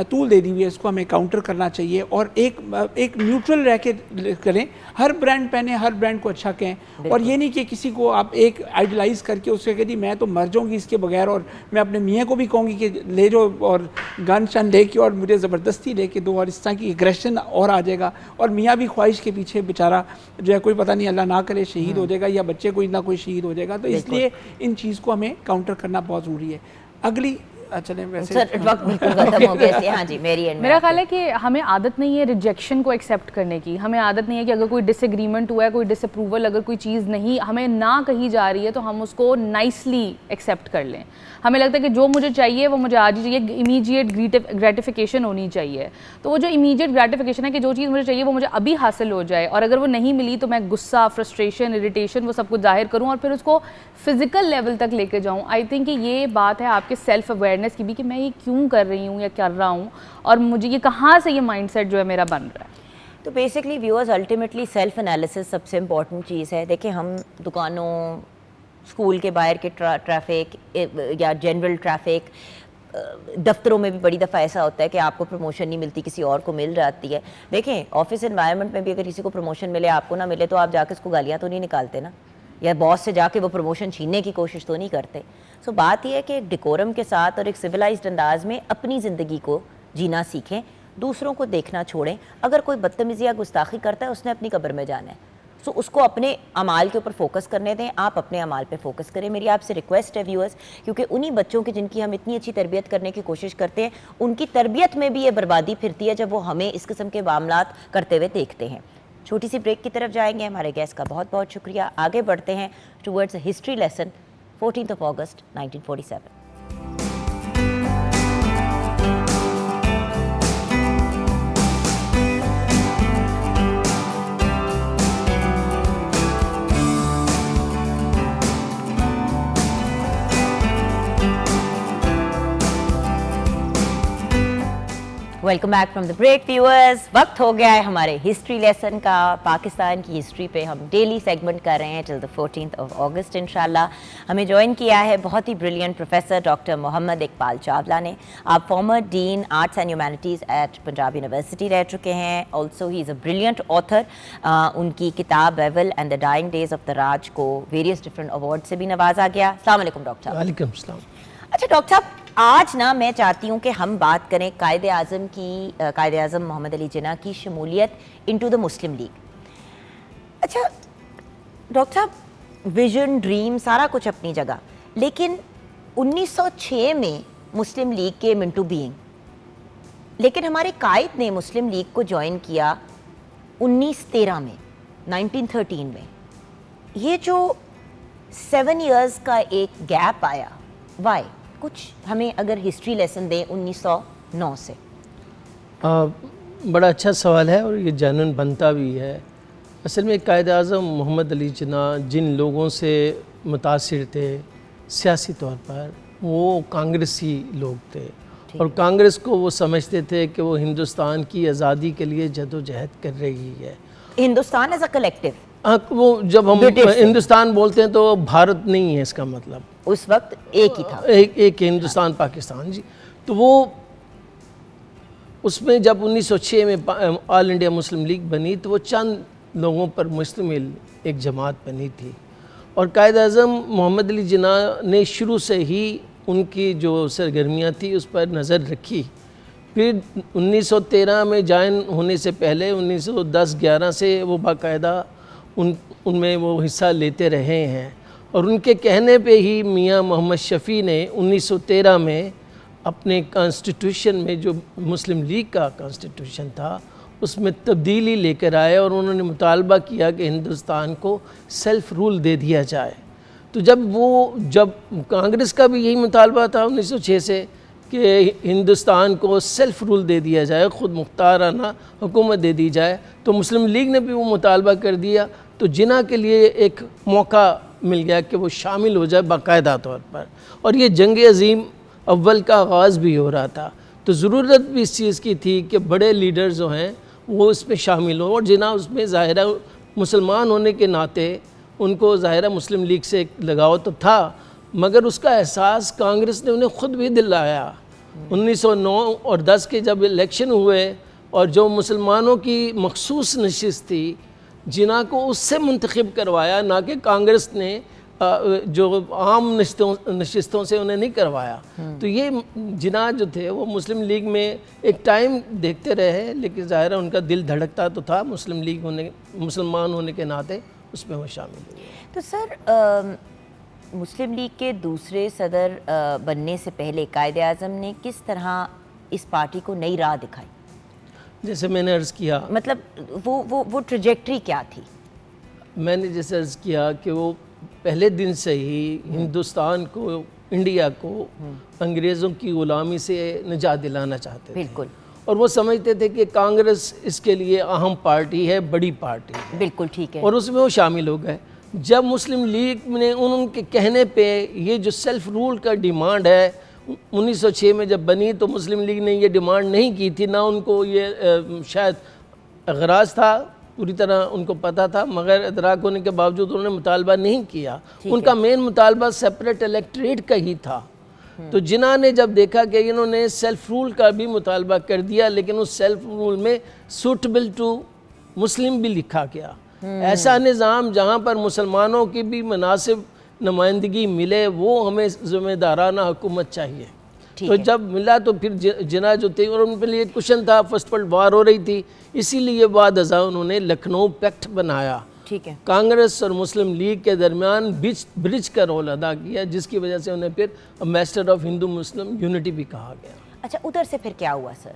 D: टूल दे दी हुई है, इसको हमें काउंटर करना चाहिए। और एक न्यूट्रल रह के करें, हर ब्रांड पहने, हर ब्रांड को अच्छा कहें, और ये नहीं कि किसी को आप एक आइडलाइज़ करके उससे कह दी मैं तो मर जाऊँगी इसके बगैर, और मैं अपने मियाँ को भी कहूँगी कि ले जाओ और गन शन ले के और मुझे ज़बरदस्ती लेके दो, और इस तरह की एग्रेशन और आ जाएगा, और मियाँ भी ख्वाहिश के पीछे बेचारा जो है कोई पता नहीं अल्लाह ना करे शहीद हो जाएगा, या बच्चे कोई ना कोई शहीद हो जाएगा। तो इसलिए इन चीज़ को हमें काउंटर करना बहुत ज़रूरी है। अगली चलें वैसे
A: वक्त बिल्कुल खत्म हो गया। हाँ जी, मेरा
C: ख्याल है कि हमें आदत नहीं है रिजेक्शन को एक्सेप्ट करने की। हमें आदत नहीं है कि अगर कोई डिसएग्रीमेंट हुआ है, कोई डिसअप्रूवल, अगर कोई चीज़ नहीं हमें ना कही जा रही है तो हम उसको नाइसली एक्सेप्ट कर लें। हमें लगता है कि जो मुझे चाहिए वो मुझे आज ही चाहिए, इमीडिएट ग्रेटिफिकेशन होनी चाहिए। तो वो जो इमीडिएट ग्रेटिफिकेशन है कि जो चीज़ मुझे चाहिए वो मुझे अभी हासिल हो जाए, और अगर वो नहीं मिली तो मैं गुस्सा, फ्रस्ट्रेशन, इरिटेशन वो सब कुछ जाहिर करूँ और फिर उसको फिजिकल लेवल तक लेके जाऊँ। आई थिंक कि ये बात है आपके सेल्फ अवेयरनेस की भी कि मैं ये क्यों कर रही हूँ या कर रहा हूँ, और मुझे ये कहाँ से ये माइंडसेट जो है मेरा बन रहा है।
A: तो basically viewers, ultimately self analysis सबसे इम्पॉर्टेंट चीज़ है। देखिए, हम दुकानों, स्कूल के बाहर के ट्रैफिक या जनरल ट्रैफिक, दफ्तरों में भी बड़ी दफ़ा ऐसा होता है कि आपको प्रमोशन नहीं मिलती, किसी और को मिल जाती है। देखें, ऑफिस एनवायरनमेंट में भी अगर किसी को प्रमोशन मिले, आपको ना मिले, तो आप जाके उसको गालियाँ तो नहीं निकालते ना, या बॉस से जाके वो प्रमोशन छीनने की कोशिश तो नहीं करते। सो बात यह है कि एक डिकोरम के साथ और एक सिविलाइज्ड अंदाज में अपनी ज़िंदगी को जीना सीखें, दूसरों को देखना छोड़ें। अगर कोई बदतमीज़ी या गुस्ताखी करता है, उसने अपनी कब्र में जाना है, सो उसको अपने अमाल के ऊपर फोकस करने दें, आप अपने अमाल पे फोकस करें। मेरी आपसे रिक्वेस्ट है व्यूअर्स, क्योंकि उन्हीं बच्चों की जिनकी हम इतनी अच्छी तरबियत करने की कोशिश करते हैं, उनकी तरबियत में भी ये बर्बादी फिरती है जब वो हमें इस किस्म के मामलात करते हुए देखते हैं। छोटी सी ब्रेक की तरफ जाएंगे। हमारे गेस्ट का बहुत बहुत शुक्रिया। आगे बढ़ते हैं towards a history lesson 14 August 1947। Welcome back from the break viewers. वक्त हो गया है हमारे हिस्ट्री लेसन का। पाकिस्तान की हिस्ट्री पे हम डेली सेगमेंट कर रहे हैं टिल द 14 अगस्त इंशाल्लाह। हमें ज्वाइन किया है बहुत ही brilliant professor doctor Mohammad Iqbal Chawla ने। आप former dean arts and humanities at Punjab university रह चुके हैं। Also he is a brilliant author. उनकी किताब Wavell and the dying days of the Raj को वेरियस डिफरेंट अवार्ड से भी नवाजा गया। अस्सलाम वालेकुम डॉक्टर।
F: वालेकुम सलाम।
A: अच्छा डॉक्टर साहब, आज ना मैं चाहती हूँ कि हम बात करें कायद आज़म मोहम्मद अली जिन्ना की शमूलियत इनटू द मुस्लिम लीग। अच्छा डॉक्टर साहब, विजन, ड्रीम सारा कुछ अपनी जगह, लेकिन 1906 में मुस्लिम लीग के मिंटू बीइंग, लेकिन हमारे कायद ने मुस्लिम लीग को ज्वाइन किया 1913 में, 1913 में। ये जो 7 इयर्स का एक गैप आया, वाई? कुछ हमें अगर हिस्ट्री लेसन दें 1909 से।
F: बड़ा अच्छा सवाल है और ये जानन बनता भी है। असल में कायद आज़म मोहम्मद अली जिन्ना जिन लोगों से मुतासिर थे सियासी तौर पर, वो कांग्रेसी लोग थे और कांग्रेस को वो समझते थे कि वो हिंदुस्तान की आज़ादी के लिए जदोजहद कर रही है।
A: हिंदुस्तान एज अ कलेक्टिव,
F: वो जब हम हिंदुस्तान बोलते हैं तो भारत नहीं है इसका मतलब,
A: उस वक्त एक ही था,
F: एक हिंदुस्तान पाकिस्तान जी। तो वो उसमें जब 1906 में ऑल इंडिया मुस्लिम लीग बनी तो वो चंद लोगों पर मुश्तमिल एक जमात बनी थी और कायद आज़म मोहम्मद अली जिन्ना ने शुरू से ही उनकी जो सरगर्मियाँ थी उस पर नज़र रखी। फिर 1913 में ज्वाइन होने से पहले 1910-11 से वो बाकायदा उनमें वो हिस्सा लेते रहे हैं और उनके कहने पे ही मियाँ मोहम्मद शफ़ी ने 1913 में अपने कॉन्स्टिट्यूशन में, जो मुस्लिम लीग का कॉन्स्टिट्यूशन था, उसमें तब्दीली लेकर आए और उन्होंने मुतालबा किया कि हिंदुस्तान को सेल्फ़ रूल दे दिया जाए। तो जब कांग्रेस का भी यही मुतालबा था 1906 से कि हिंदुस्तान को सेल्फ़ रूल दे दिया जाए, ख़ुद मुख्ताराना हुकूमत दे दी जाए, तो मुस्लिम लीग ने भी वो मुतालबा कर दिया। तो जिन्ना के लिए एक मौका मिल गया कि वो शामिल हो जाए बाकायदा तौर पर, और ये जंग अज़ीम अव्वल का आगाज़ भी हो रहा था। तो ज़रूरत भी इस चीज़ की थी कि बड़े लीडर जो हैं वो इसमें शामिल हो, और जिन्ना उसमें ज़ाहिरा मुसलमान होने के नाते उनको ज़ाहिरा मुस्लिम लीग से एक लगाव तो था, मगर उसका एहसास कांग्रेस ने उन्हें ख़ुद भी दिलाया। 1909 और 10 के जब इलेक्शन हुए और जो मुसलमानों की मखसूस नशिस्त थी, जिन्ना को उससे मुंतखब करवाया, ना कि कांग्रेस ने जो आम नशिस्तों से उन्हें नहीं करवाया। तो ये जिन्ना जो थे वो मुस्लिम लीग में एक टाइम देखते रहे, लेकिन ज़ाहिर उनका दिल धड़कता तो था मुस्लिम लीग मुसलमान होने के नाते, उसमें वो शामिल हुए।
A: तो सर मुस्लिम लीग के दूसरे सदर बनने से पहले कायद आज़म ने किस तरह इस पार्टी को नई राह दिखाई?
F: जैसे मैंने अर्ज़ किया,
A: मतलब वो ट्रेजेक्ट्री क्या थी?
F: मैंने जैसे अर्ज़ किया कि वो पहले दिन से ही हिंदुस्तान को, इंडिया को अंग्रेज़ों की ग़ुलामी से निजात दिलाना चाहते थे।
A: बिल्कुल।
F: और वो समझते थे कि कांग्रेस इसके लिए अहम पार्टी है, बड़ी पार्टी है।
A: बिल्कुल ठीक है।
F: और उसमें वो शामिल हो गए। जब मुस्लिम लीग ने उनके कहने पे ये जो सेल्फ़ रूल का डिमांड है 1906 में जब बनी, तो मुस्लिम लीग ने ये डिमांड नहीं की थी, ना उनको ये शायद अगराज था, पूरी तरह उनको पता था, मगर इदराक होने के बावजूद उन्होंने मुतालबा नहीं किया। उनका मेन मुतालबा सेपरेट इलेक्ट्रेट का ही था। तो जिन्ना ने जब देखा कि इन्होंने सेल्फ़ रूल का भी मुतालबा कर दिया, लेकिन उस सेल्फ़ रूल में सूटेबल टू मुस्लिम भी लिखा गया, ऐसा निज़ाम जहाँ पर मुसलमानों की भी मुनासिब नुमाइंदगी मिले, वो हमें ज़िम्मेदाराना हुकूमत चाहिए। तो जब मिला तो फिर जिन्ना जो थे, और उनके लिए क्वेश्चन था, फर्स्ट वर्ल्ड वार हो रही थी, इसीलिए बाद अज़ा उन्होंने लखनऊ पैक्ट बनाया।
A: ठीक है।
F: कांग्रेस और मुस्लिम लीग के दरमियान ब्रिज का रोल अदा किया, जिसकी वजह से उन्हें फिर ambassador of Hindu Muslim unity भी कहा गया।
A: अच्छा, उधर से फिर क्या हुआ सर?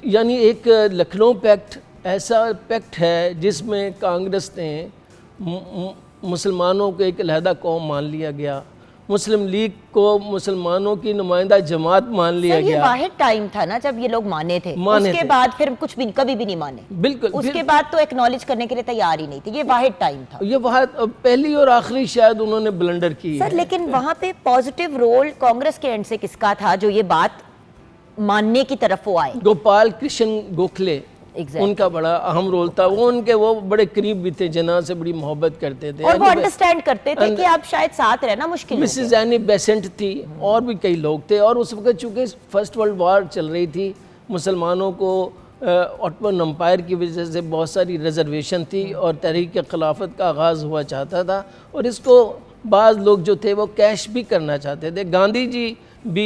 F: यानी एक लखनऊ पैक्ट ऐसा पैक्ट है जिसमें कांग्रेस ने मुसलमानों को एक अलहदा कौम मान लिया गया, मुस्लिम लीग को मुसलमानों की नुमाइंदा जमात मान लिया गया।
A: ये वाहिद टाइम था ना जब ये लोग माने थे, उसके बाद फिर कुछ भी कभी भी नहीं माने।
F: बिल्कुल,
A: उसके बाद तो एक्नॉलेज करने के लिए तैयार ही नहीं थे। ये वाहिद टाइम था,
F: ये वाहिद पहली और आखिरी शायद उन्होंने ब्लंडर की
A: सर। लेकिन वहाँ पे पॉजिटिव रोल कांग्रेस के एंड से किसका था जो ये बात मानने की तरफ वो आए?
F: गोपाल कृष्ण गोखले, उनका बड़ा अहम रोल था। वो बड़े करीब भी थे, जिन्ना से बड़ी मोहब्बत करते थे
A: और वो अंडरस्टैंड करते थे कि आप शायद साथ रहना मुश्किल है।
F: मिसेस एनी बेसेंट थी और भी कई लोग थे। और उस वक्त चूँकि फर्स्ट वर्ल्ड वार चल रही थी, मुसलमानों को ऑटोमन एम्पायर की वजह से बहुत सारी रिजर्वेशन थी और तहरीक खिलाफत का आगाज़ हुआ चाहता था, और इसको बाज़ लोग जो थे वो कैश भी करना चाहते थे। गांधी जी भी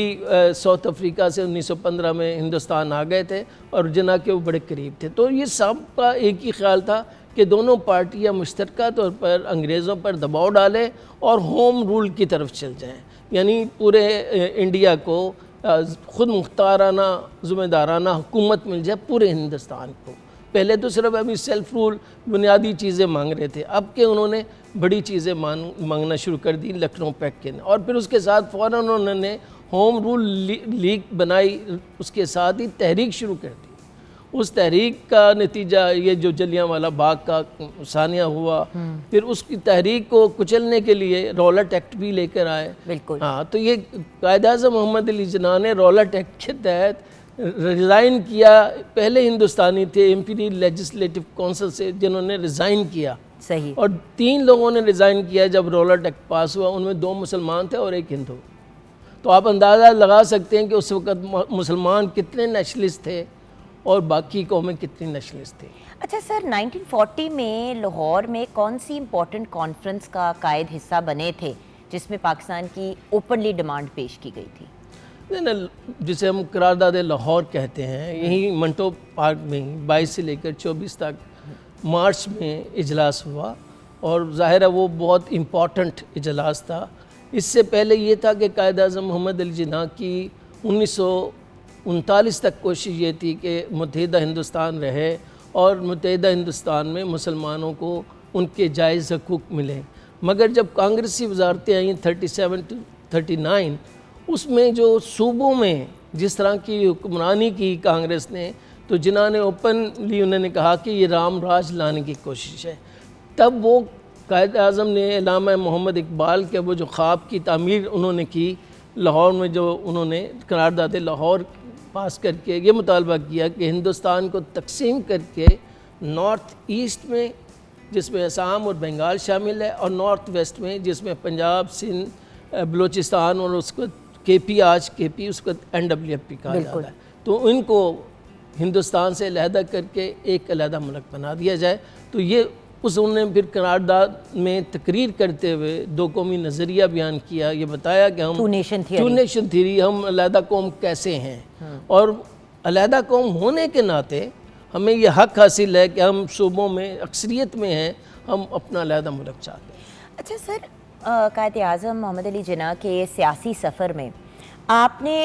F: साउथ अफ्रीका से 1915 में हिंदुस्तान आ गए थे और जिन्ना के वो बड़े करीब थे। तो ये सब का एक ही ख्याल था कि दोनों पार्टियां मुश्तरका तौर पर अंग्रेज़ों पर दबाव डालें और होम रूल की तरफ चल जाएं, यानी पूरे इंडिया को ख़ुद मुख्ताराना ज़िम्मेदाराना हुकूमत मिल जाए पूरे हिंदुस्तान को। पहले तो सिर्फ अभी सेल्फ रूल बुनियादी चीज़ें मांग रहे थे, अब के उन्होंने बड़ी चीज़ें मांगना शुरू कर दी लखनऊ पैक्ट के ने, और फिर उसके साथ फ़ौरन उन्होंने होम रूल लीग बनाई, उसके साथ ही तहरीक शुरू कर दी। उस तहरीक का नतीजा ये जो जलियांवाला बाग का सानिया हुआ, फिर उसकी तहरीक को कुचलने के लिए रॉलेट एक्ट भी लेकर आए।
A: बिल्कुल।
F: हाँ, तो ये कायद-ए-आज़म मोहम्मद अली जिन्ना ने रॉलेट एक्ट के तहत रिज़ाइन किया। पहले हिंदुस्तानी थे इम्पीरियल लेजिस्लेटिव काउंसिल से जिन्होंने रिज़ाइन किया,
A: सही।
F: और 3 लोगों ने रिज़ाइन किया जब रॉलेट एक्ट पास हुआ, उनमें 2 मुसलमान थे और 1 हिंदू। तो आप अंदाज़ा लगा सकते हैं कि उस वक़्त मुसलमान कितने नेशनलिस्ट थे और बाकी कौमें कितनी नेशनलिस्ट थी।
A: अच्छा सर, 1940 में लाहौर में कौन सी इम्पोर्टेंट कॉन्फ्रेंस का कायद हिस्सा बने थे जिसमें पाकिस्तान की ओपनली डिमांड पेश की गई थी?
F: जिसे हम करारदाद लाहौर कहते हैं, यहीं मंटो पार्क में 22 से लेकर 24 तक मार्च में इजलास हुआ, और ज़ाहिर है वो बहुत इम्पॉर्टेंट इजलास था। इससे पहले ये था कि कायद-ए-आज़म मोहम्मद अली जिन्ना की 1939 तक कोशिश ये थी कि मुत्तहिदा हिंदुस्तान रहे और मुत्तहिदा हिंदुस्तान में मुसलमानों को उनके जायज़ हकूक़ मिले। मगर जब कांग्रेसी वजारतें आई 37 to 39, उसमें जो सूबों में जिस तरह की हुक्मरानी की कांग्रेस ने, तो जिन्ना ने ओपनली उन्होंने कहा कि ये राम राज लाने की कोशिश है। तब वो कायद-ए-आज़म ने अल्लामा मोहम्मद इकबाल के वो जो ख्वाब की तामीर उन्होंने की लाहौर में, जो उन्होंने करारदाद लाहौर पास करके ये मुतालबा किया कि हिंदुस्तान को तकसीम करके नॉर्थ ईस्ट में जिसमें असम और बंगाल शामिल है, और नॉर्थ वेस्ट में जिसमें पंजाब, सिंध, बलूचिस्तान और उसको केपी, आज केपी उसको NWFP कहा जाता है, तो इनको हिंदुस्तान से अलहदा करके एक अलहदा मुल्क बना दिया जाए। तो ये उन्होंने फिर करारदाद में तकरीर करते हुए 2 कौमी नज़रिया बयान किया। ये बताया कि हम टू नेशन थ्योरी, हम अलहदा कौम कैसे हैं, और अलहदा कौम होने के नाते हमें ये हक हासिल है कि हम सूबों में अक्सरियत में हैं, हम अपना अलहदा मुल्क चाहते हैं।
A: अच्छा सर, कायद-ए-आज़म मोहम्मद अली जिन्ना के सियासी सफ़र में आपने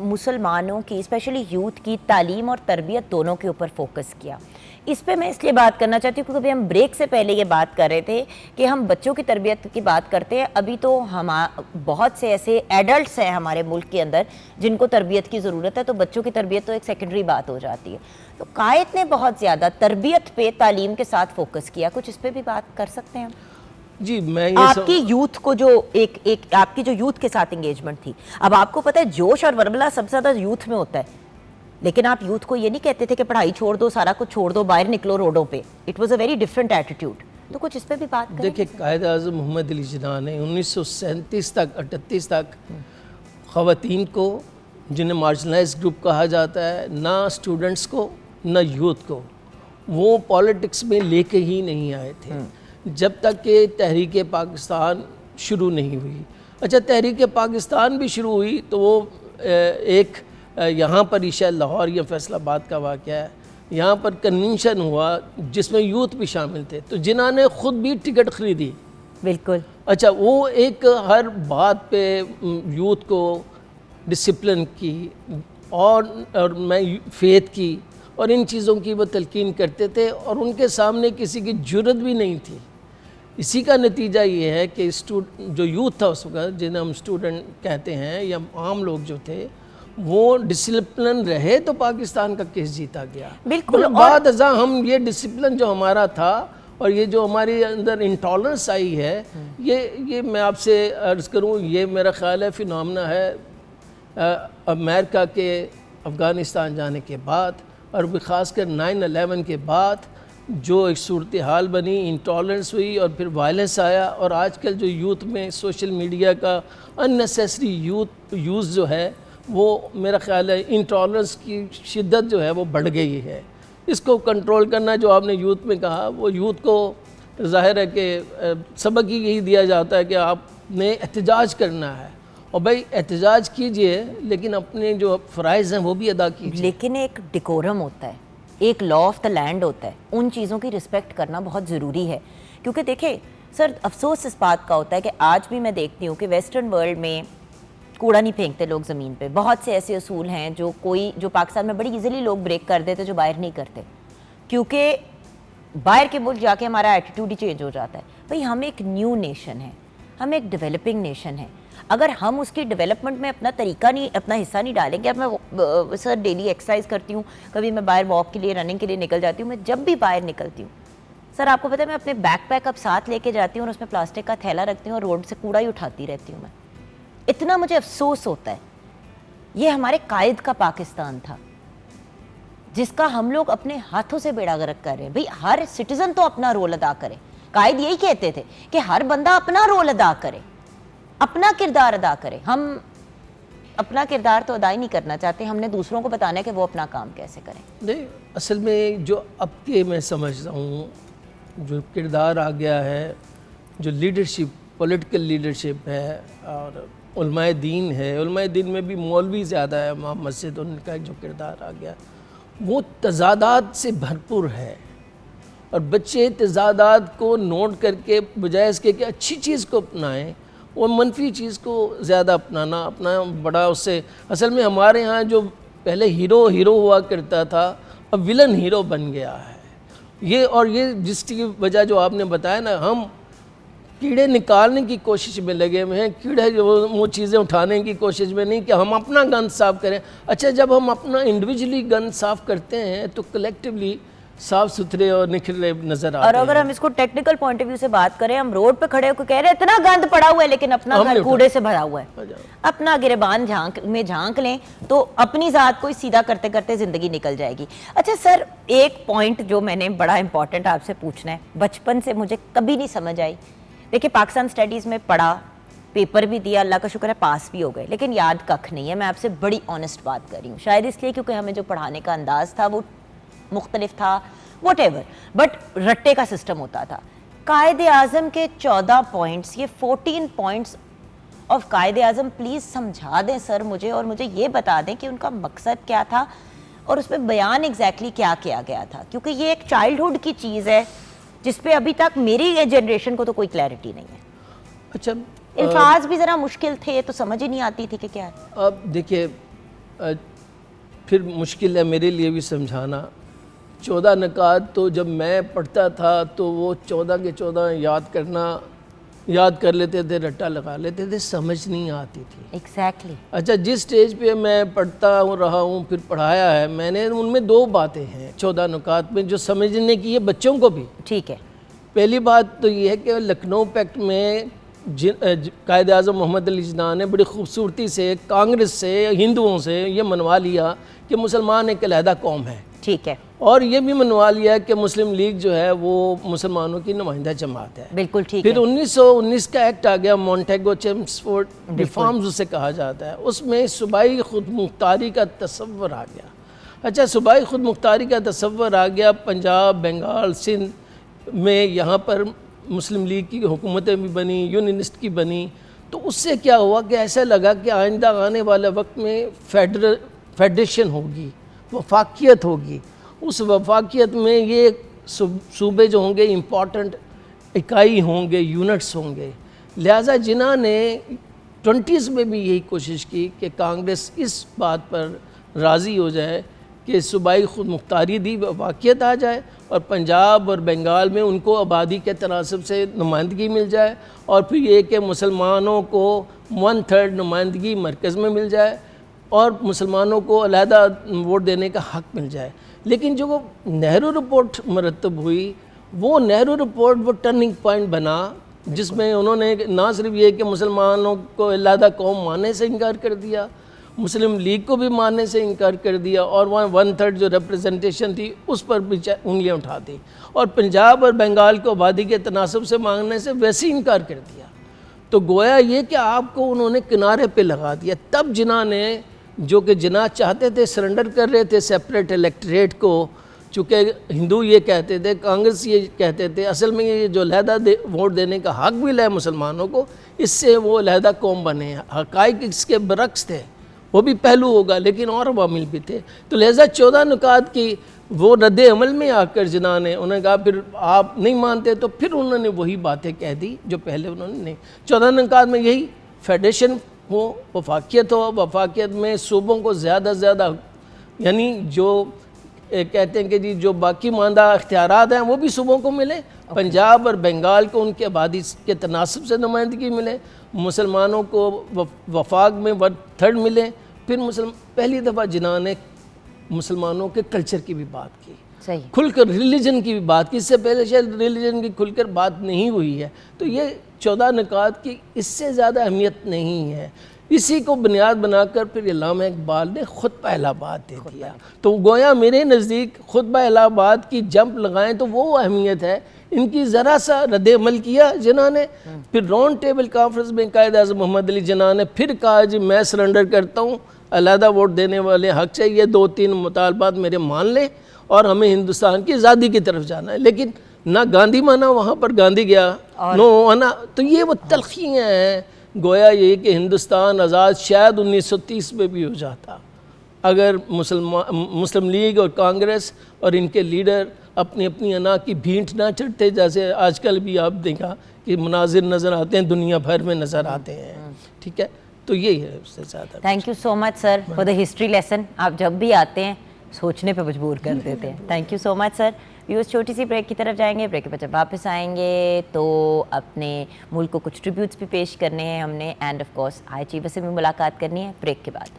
A: मुसलमानों की, स्पेशली यूथ की तालीम और तरबियत दोनों के ऊपर फोकस किया। इस पे मैं इसलिए बात करना चाहती हूँ क्योंकि अभी हम ब्रेक से पहले ये बात कर रहे थे कि हम बच्चों की तरबियत की बात करते हैं। अभी तो हम बहुत से ऐसे एडल्ट्स हैं हमारे मुल्क के अंदर जिनको तरबियत की ज़रूरत है, तो बच्चों की तरबियत तो एक सेकेंडरी बात हो जाती है। तो कायद ने बहुत ज़्यादा तरबियत पे तालीम के साथ फोकस किया, कुछ इस पर भी बात कर सकते हैं हम?
F: जी, मैं ये
A: आपकी यूथ को जो एक आपकी जो यूथ के साथ एंगेजमेंट थी, अब आपको पता है जोश और वरबला सबसे ज़्यादा यूथ में होता है, लेकिन आप यूथ को ये नहीं कहते थे कि पढ़ाई छोड़ दो, सारा कुछ छोड़ दो, बाहर निकलो रोडों पे। It was a very different attitude. तो कुछ इस पे भी बात करें।
F: देखिए, कायद-ए-आज़म मोहम्मद अली जिन्ना ने 1937 तक 38 तक ख़वातीन को, जिन्हें मार्जिनलाइज ग्रुप कहा जाता है, ना स्टूडेंट्स को ना यूथ को, वो पॉलिटिक्स में लेके ही नहीं आए थे जब तक कि तहरीक पाकिस्तान शुरू नहीं हुई। अच्छा, तहरीक पाकिस्तान भी शुरू हुई तो वो एक यहाँ पर ही शायद लाहौर या फैसलाबाद का वाक़या है, यहाँ पर कन्वेंशन हुआ जिसमें यूथ भी शामिल थे, तो जिन्ना ने ख़ुद भी टिकट ख़रीदी।
A: बिल्कुल।
F: अच्छा, वो एक हर बात पे यूथ को डिसिप्लिन की और मैं फेथ की और इन चीज़ों की वो तलकीन करते थे, और उनके सामने किसी की जुर्रत भी नहीं थी। इसी का नतीजा ये है कि जो यूथ था उस वक्त, जिन्हें हम स्टूडेंट कहते हैं या आम लोग जो थे, वो डिसिप्लिन रहे तो पाकिस्तान का केस जीता गया।
A: बिल्कुल।
F: बाद अज़ा हम ये डिसिप्लिन जो हमारा था और ये जो हमारे अंदर इंटॉलरेंस आई है, ये मैं आपसे अर्ज़ करूँ, ये मेरा ख़्याल है फिनोमेना है अमेरिका के अफ़गानिस्तान जाने के बाद, और ख़ासकर 9/11 के बाद जो एक सूरत हाल बनी, इंटॉलरेंस हुई और फिर वायलेंस आया, और आजकल जो यूथ में सोशल मीडिया का अननेसेसरी यूज़ जो है, वो मेरा ख़्याल है इंटॉलरेंस की शिद्दत जो है वो बढ़ गई है। इसको कंट्रोल करना, जो आपने यूथ में कहा, वो यूथ को ज़ाहिर है कि सबक ही यही दिया जाता है कि आपने एहतजाज करना है, और भाई एहतजाज कीजिए लेकिन अपने जो फ़राइज़ हैं वो भी अदा कीजिए।
A: लेकिन एक डिकोरम होता है, एक लॉ ऑफ द लैंड होता है, उन चीज़ों की रिस्पेक्ट करना बहुत ज़रूरी है। क्योंकि देखिए सर, अफसोस इस बात का होता है कि आज भी मैं देखती हूँ कि वेस्टर्न वर्ल्ड में कूड़ा नहीं फेंकते लोग ज़मीन पे। बहुत से ऐसे असूल हैं जो पाकिस्तान में बड़ी इजीली लोग ब्रेक कर देते, जो बाहर नहीं करते, क्योंकि बाहर के मुल्क जाके हमारा एटीट्यूड ही चेंज हो जाता है। भाई हम एक न्यू नेशन है, हम एक डेवलपिंग नेशन है, अगर हम उसकी डेवलपमेंट में अपना हिस्सा नहीं डालेंगे। अब मैं सर डेली एक्सरसाइज करती हूँ, कभी मैं बाहर वॉक के लिए, रनिंग के लिए निकल जाती हूँ। मैं जब भी बाहर निकलती हूँ सर, आपको पता है मैं अपने बैकपैक अब साथ लेके जाती हूँ और उसमें प्लास्टिक का थैला रखती हूँ और रोड से कूड़ा ही उठाती रहती हूँ मैं। इतना मुझे अफसोस होता है। ये हमारे कायद का पाकिस्तान था जिसका हम लोग अपने हाथों से बेड़ा गर्क कर रहे हैं। भाई हर सिटीजन तो अपना रोल अदा करे। कायद यही कहते थे कि हर बंदा अपना रोल अदा करे, अपना किरदार अदा करे। हम अपना किरदार तो अदा ही नहीं करना चाहते, हमने दूसरों को बताना है कि वो अपना काम कैसे करें।
F: नहीं, असल में जो अब के मैं समझता हूँ जो किरदार आ गया है, जो लीडरशिप, पॉलिटिकल लीडरशिप है और उलमाए दीन है, उलमाए दीन में भी मौलवी ज़्यादा है, वहाँ मस्जिद, उनका जो किरदार आ गया वो तज़ादात से भरपूर है। और बच्चे तज़ादात को नोट करके बजाय इसके कि अच्छी चीज़ को अपनाएं, वो मनफी चीज़ को ज़्यादा अपना बड़ा उससे। असल में हमारे यहाँ जो पहले हीरो हुआ करता था, अब विलन हीरो बन गया है। ये जिसकी वजह जो आपने बताया ना, हम कीड़े निकालने की कोशिश में लगे हुए हैं, कीड़े जो वो चीज़ें उठाने की कोशिश में नहीं कि हम अपना गंद साफ़ करें। अच्छा, जब हम अपना इंडिविजुअली गंद साफ़ करते हैं तो कलेक्टिवली साफ़ सुथरे और निखरे नज़र आते हैं।
A: और अगर हम इसको टेक्निकल पॉइंट ऑफ व्यू से बात करें, हम रोड पे खड़े होकर कह रहे हैं इतना गंद पड़ा हुआ है, लेकिन अपना घर कूड़े से भरा हुआ है। अपना गिरेबान झांक लें तो अपनी ज़ात को सीधा करते करते ज़िंदगी निकल जाएगी। अच्छा सर, एक पॉइंट जो मैंने बड़ा इंपॉर्टेंट आपसे पूछना है, बचपन से मुझे कभी नहीं समझ आई। देखिए पाकिस्तान स्टडीज़ में पढ़ा, पेपर भी दिया, अल्लाह का शुक्र है पास भी हो गए, लेकिन याद कख नहीं है। मैं आपसे बड़ी ऑनेस्ट बात कर रही हूँ, शायद इसलिए क्योंकि हमें जो पढ़ाने का अंदाज़ था वो मुख्तलिफ था, वॉटेवर, बट रट्टे का सिस्टम होता था। कायदे आज़म के 14 पॉइंट्स, ये 14 पॉइंट्स ऑफ कायदे आज़म प्लीज़ समझा दें सर मुझे, और मुझे ये बता दें कि उनका मकसद क्या था और उसमें बयान एग्जैक्टली क्या किया गया था, क्योंकि ये एक चाइल्डहुड की चीज़ है जिस पे अभी तक मेरी जनरेशन को तो कोई क्लैरिटी नहीं है।
F: अच्छा,
A: अल्फाज भी ज़रा मुश्किल थे तो समझ ही नहीं आती थी कि क्या है।
F: अब देखिए, फिर मुश्किल है मेरे लिए भी समझाना। 14 नकात तो जब मैं पढ़ता था तो वो 14 के 14 याद कर लेते थे, रट्टा लगा लेते थे, समझ नहीं आती थी।
A: एग्जैक्टली।
F: अच्छा, जिस स्टेज पे मैं पढ़ता रहा हूँ, फिर पढ़ाया है मैंने, उनमें 2 बातें हैं 14 नुकात में जो समझने की है बच्चों को भी।
A: ठीक है।
F: पहली बात तो ये है कि लखनऊ पैक्ट में कायद आज़म मोहम्मद अली जिन्ना ने बड़ी खूबसूरती से कांग्रेस से, हिंदुओं से ये मनवा लिया कि मुसलमान एक अलहदा कौम है।
A: ठीक है।
F: और ये भी मनवा लिया कि मुस्लिम लीग जो है वो मुसलमानों की नुमाइंदा जमात है।
A: बिल्कुल ठीक
F: फिर
A: है।
F: 1919 का एक्ट आ गया, मॉन्टेगो चेम्सफोर्ड रिफॉर्म्स उसे कहा जाता है। उसमें सूबाई खुद मुख्तारी का तसव्वुर आ गया। अच्छा, सूबाई खुद मुख्तारी का तसव्वुर आ गया, पंजाब, बंगाल, सिंध में यहाँ पर मुस्लिम लीग की हुकूमतें भी बनी, यूनियनिस्ट की बनी। तो उससे क्या हुआ कि ऐसा लगा कि आइंदा आने वाले वक्त में फेडरेशन होगी, वफाकियत होगी। उस वफाकियत में ये सूबे जो होंगे इम्पॉर्टेंट इकाई होंगे, यूनिट्स होंगे। लिहाजा जिन्ना ने 20s में भी यही कोशिश की कि कांग्रेस इस बात पर राज़ी हो जाए कि सूबाई खुद मुख्तारी दी वफाकियत आ जाए और पंजाब और बंगाल में उनको आबादी के तनासब से नुमाइंदगी मिल जाए, और फिर ये कि मुसलमानों को 1/3 नुमाइंदगी मरकज़ में मिल जाए और मुसलमानों को अलहदा वोट देने का हक़ मिल जाए। लेकिन जो वो नेहरू रिपोर्ट मरतब हुई, वो नेहरू रिपोर्ट वो टर्निंग पॉइंट बना जिसमें उन्होंने ना सिर्फ ये कि मुसलमानों को अलहदा कौम मानने से इनकार कर दिया, मुस्लिम लीग को भी मानने से इनकार कर दिया, और वहाँ 1/3 जो रिप्रेजेंटेशन थी उस पर भी उंगलियाँ उठा दी, और पंजाब और बंगाल को आबादी के तनासब से मांगने से वैसे ही इनकार कर दिया। तो गोया ये कि आपको उन्होंने किनारे पे लगा दिया। तब जिन्ना ने, जो कि जिन्ना चाहते थे, सरेंडर कर रहे थे सेपरेट इलेक्टरेट को, चूँकि हिंदू ये कहते थे, कांग्रेस ये कहते थे, असल में ये जो अलहदा वोट देने का हक़ मिला है मुसलमानों को, इससे वो अलहदा कौम बने हैं। हक़ाइक़ इसके बरक्स थे। वो भी पहलू होगा, लेकिन और अवामिल भी थे। तो लिहाजा 14 नुकात की वो रद्द अमल में आकर जिना ने उन्होंने कहा फिर आप नहीं मानते, तो फिर उन्होंने वही बातें कह दी जो पहले उन्होंने नहीं। 14 नुकात में यही फेडरेशन हो, वफाकियत हो, वफाकियत में सूबों को ज़्यादा से ज़्यादा, यानी जो कहते हैं कि जी जो बाकी मानदा इख्तियारात हैं वो भी सूबों को मिले, पंजाब और बंगाल को उनकी आबादी के तनासब से नुमाइंदगी मिले, मुसलमानों को वफाक में 1/3 मिले। फिर पहली दफ़ा जिना ने मुसलमानों के कल्चर की भी बात की,
A: सही,
F: खुलकर रिलीजन की भी बात की। इससे पहले शायद रिलीजन की खुलकर बात नहीं हुई है। तो ये 14 नुकात की इससे ज़्यादा अहमियत नहीं है। इसी को बुनियाद बनाकर फिर इल्लामा इकबाल ने खुतबा इलाहाबाद दे दिया। तो गोया मेरे नज़दीक खुतबा इलाहाबाद की जंप लगाएं तो वो अहमियत है, इनकी ज़रा सा रद्द अमल किया जिन्हों ने। फिर राउंड टेबल कॉन्फ्रेंस में कायद आज़म मोहम्मद अली जिन्ना ने फिर कहा जी मैं सरेंडर करता हूँ, अलहदा वोट देने वाले हक चाहिए, 2-3 मुतालबात मेरे मान लें और हमें हिंदुस्तान की आज़ादी की तरफ जाना है। लेकिन ना गांधी माना, वहाँ पर गांधी गया, नो आना। तो ये वो तलखियाँ हैं, गोया ये कि हिंदुस्तान आज़ाद शायद 1930 में भी हो जाता अगर मुस्लिम लीग और कांग्रेस और इनके लीडर अपनी अपनी अना की भींट ना चढ़ते, जैसे आजकल भी आप देखा कि मनाजिर नज़र आते हैं, दुनिया भर में नज़र आते हैं। ठीक है, तो यही है उससे ज़्यादा।
A: Thank you so much sir for the history lesson. आप जब भी आते हैं सोचने पे मजबूर कर देते हैं। Thank you so much sir. Viewers, छोटी सी ब्रेक की तरफ जाएंगे। ब्रेक के बाद जब वापस आएंगे तो अपने मुल्क को कुछ ट्रिब्यूट्स भी पेश करने हैं हमने, end of course I chief से भी मुलाकात करनी है ब्रेक के बाद।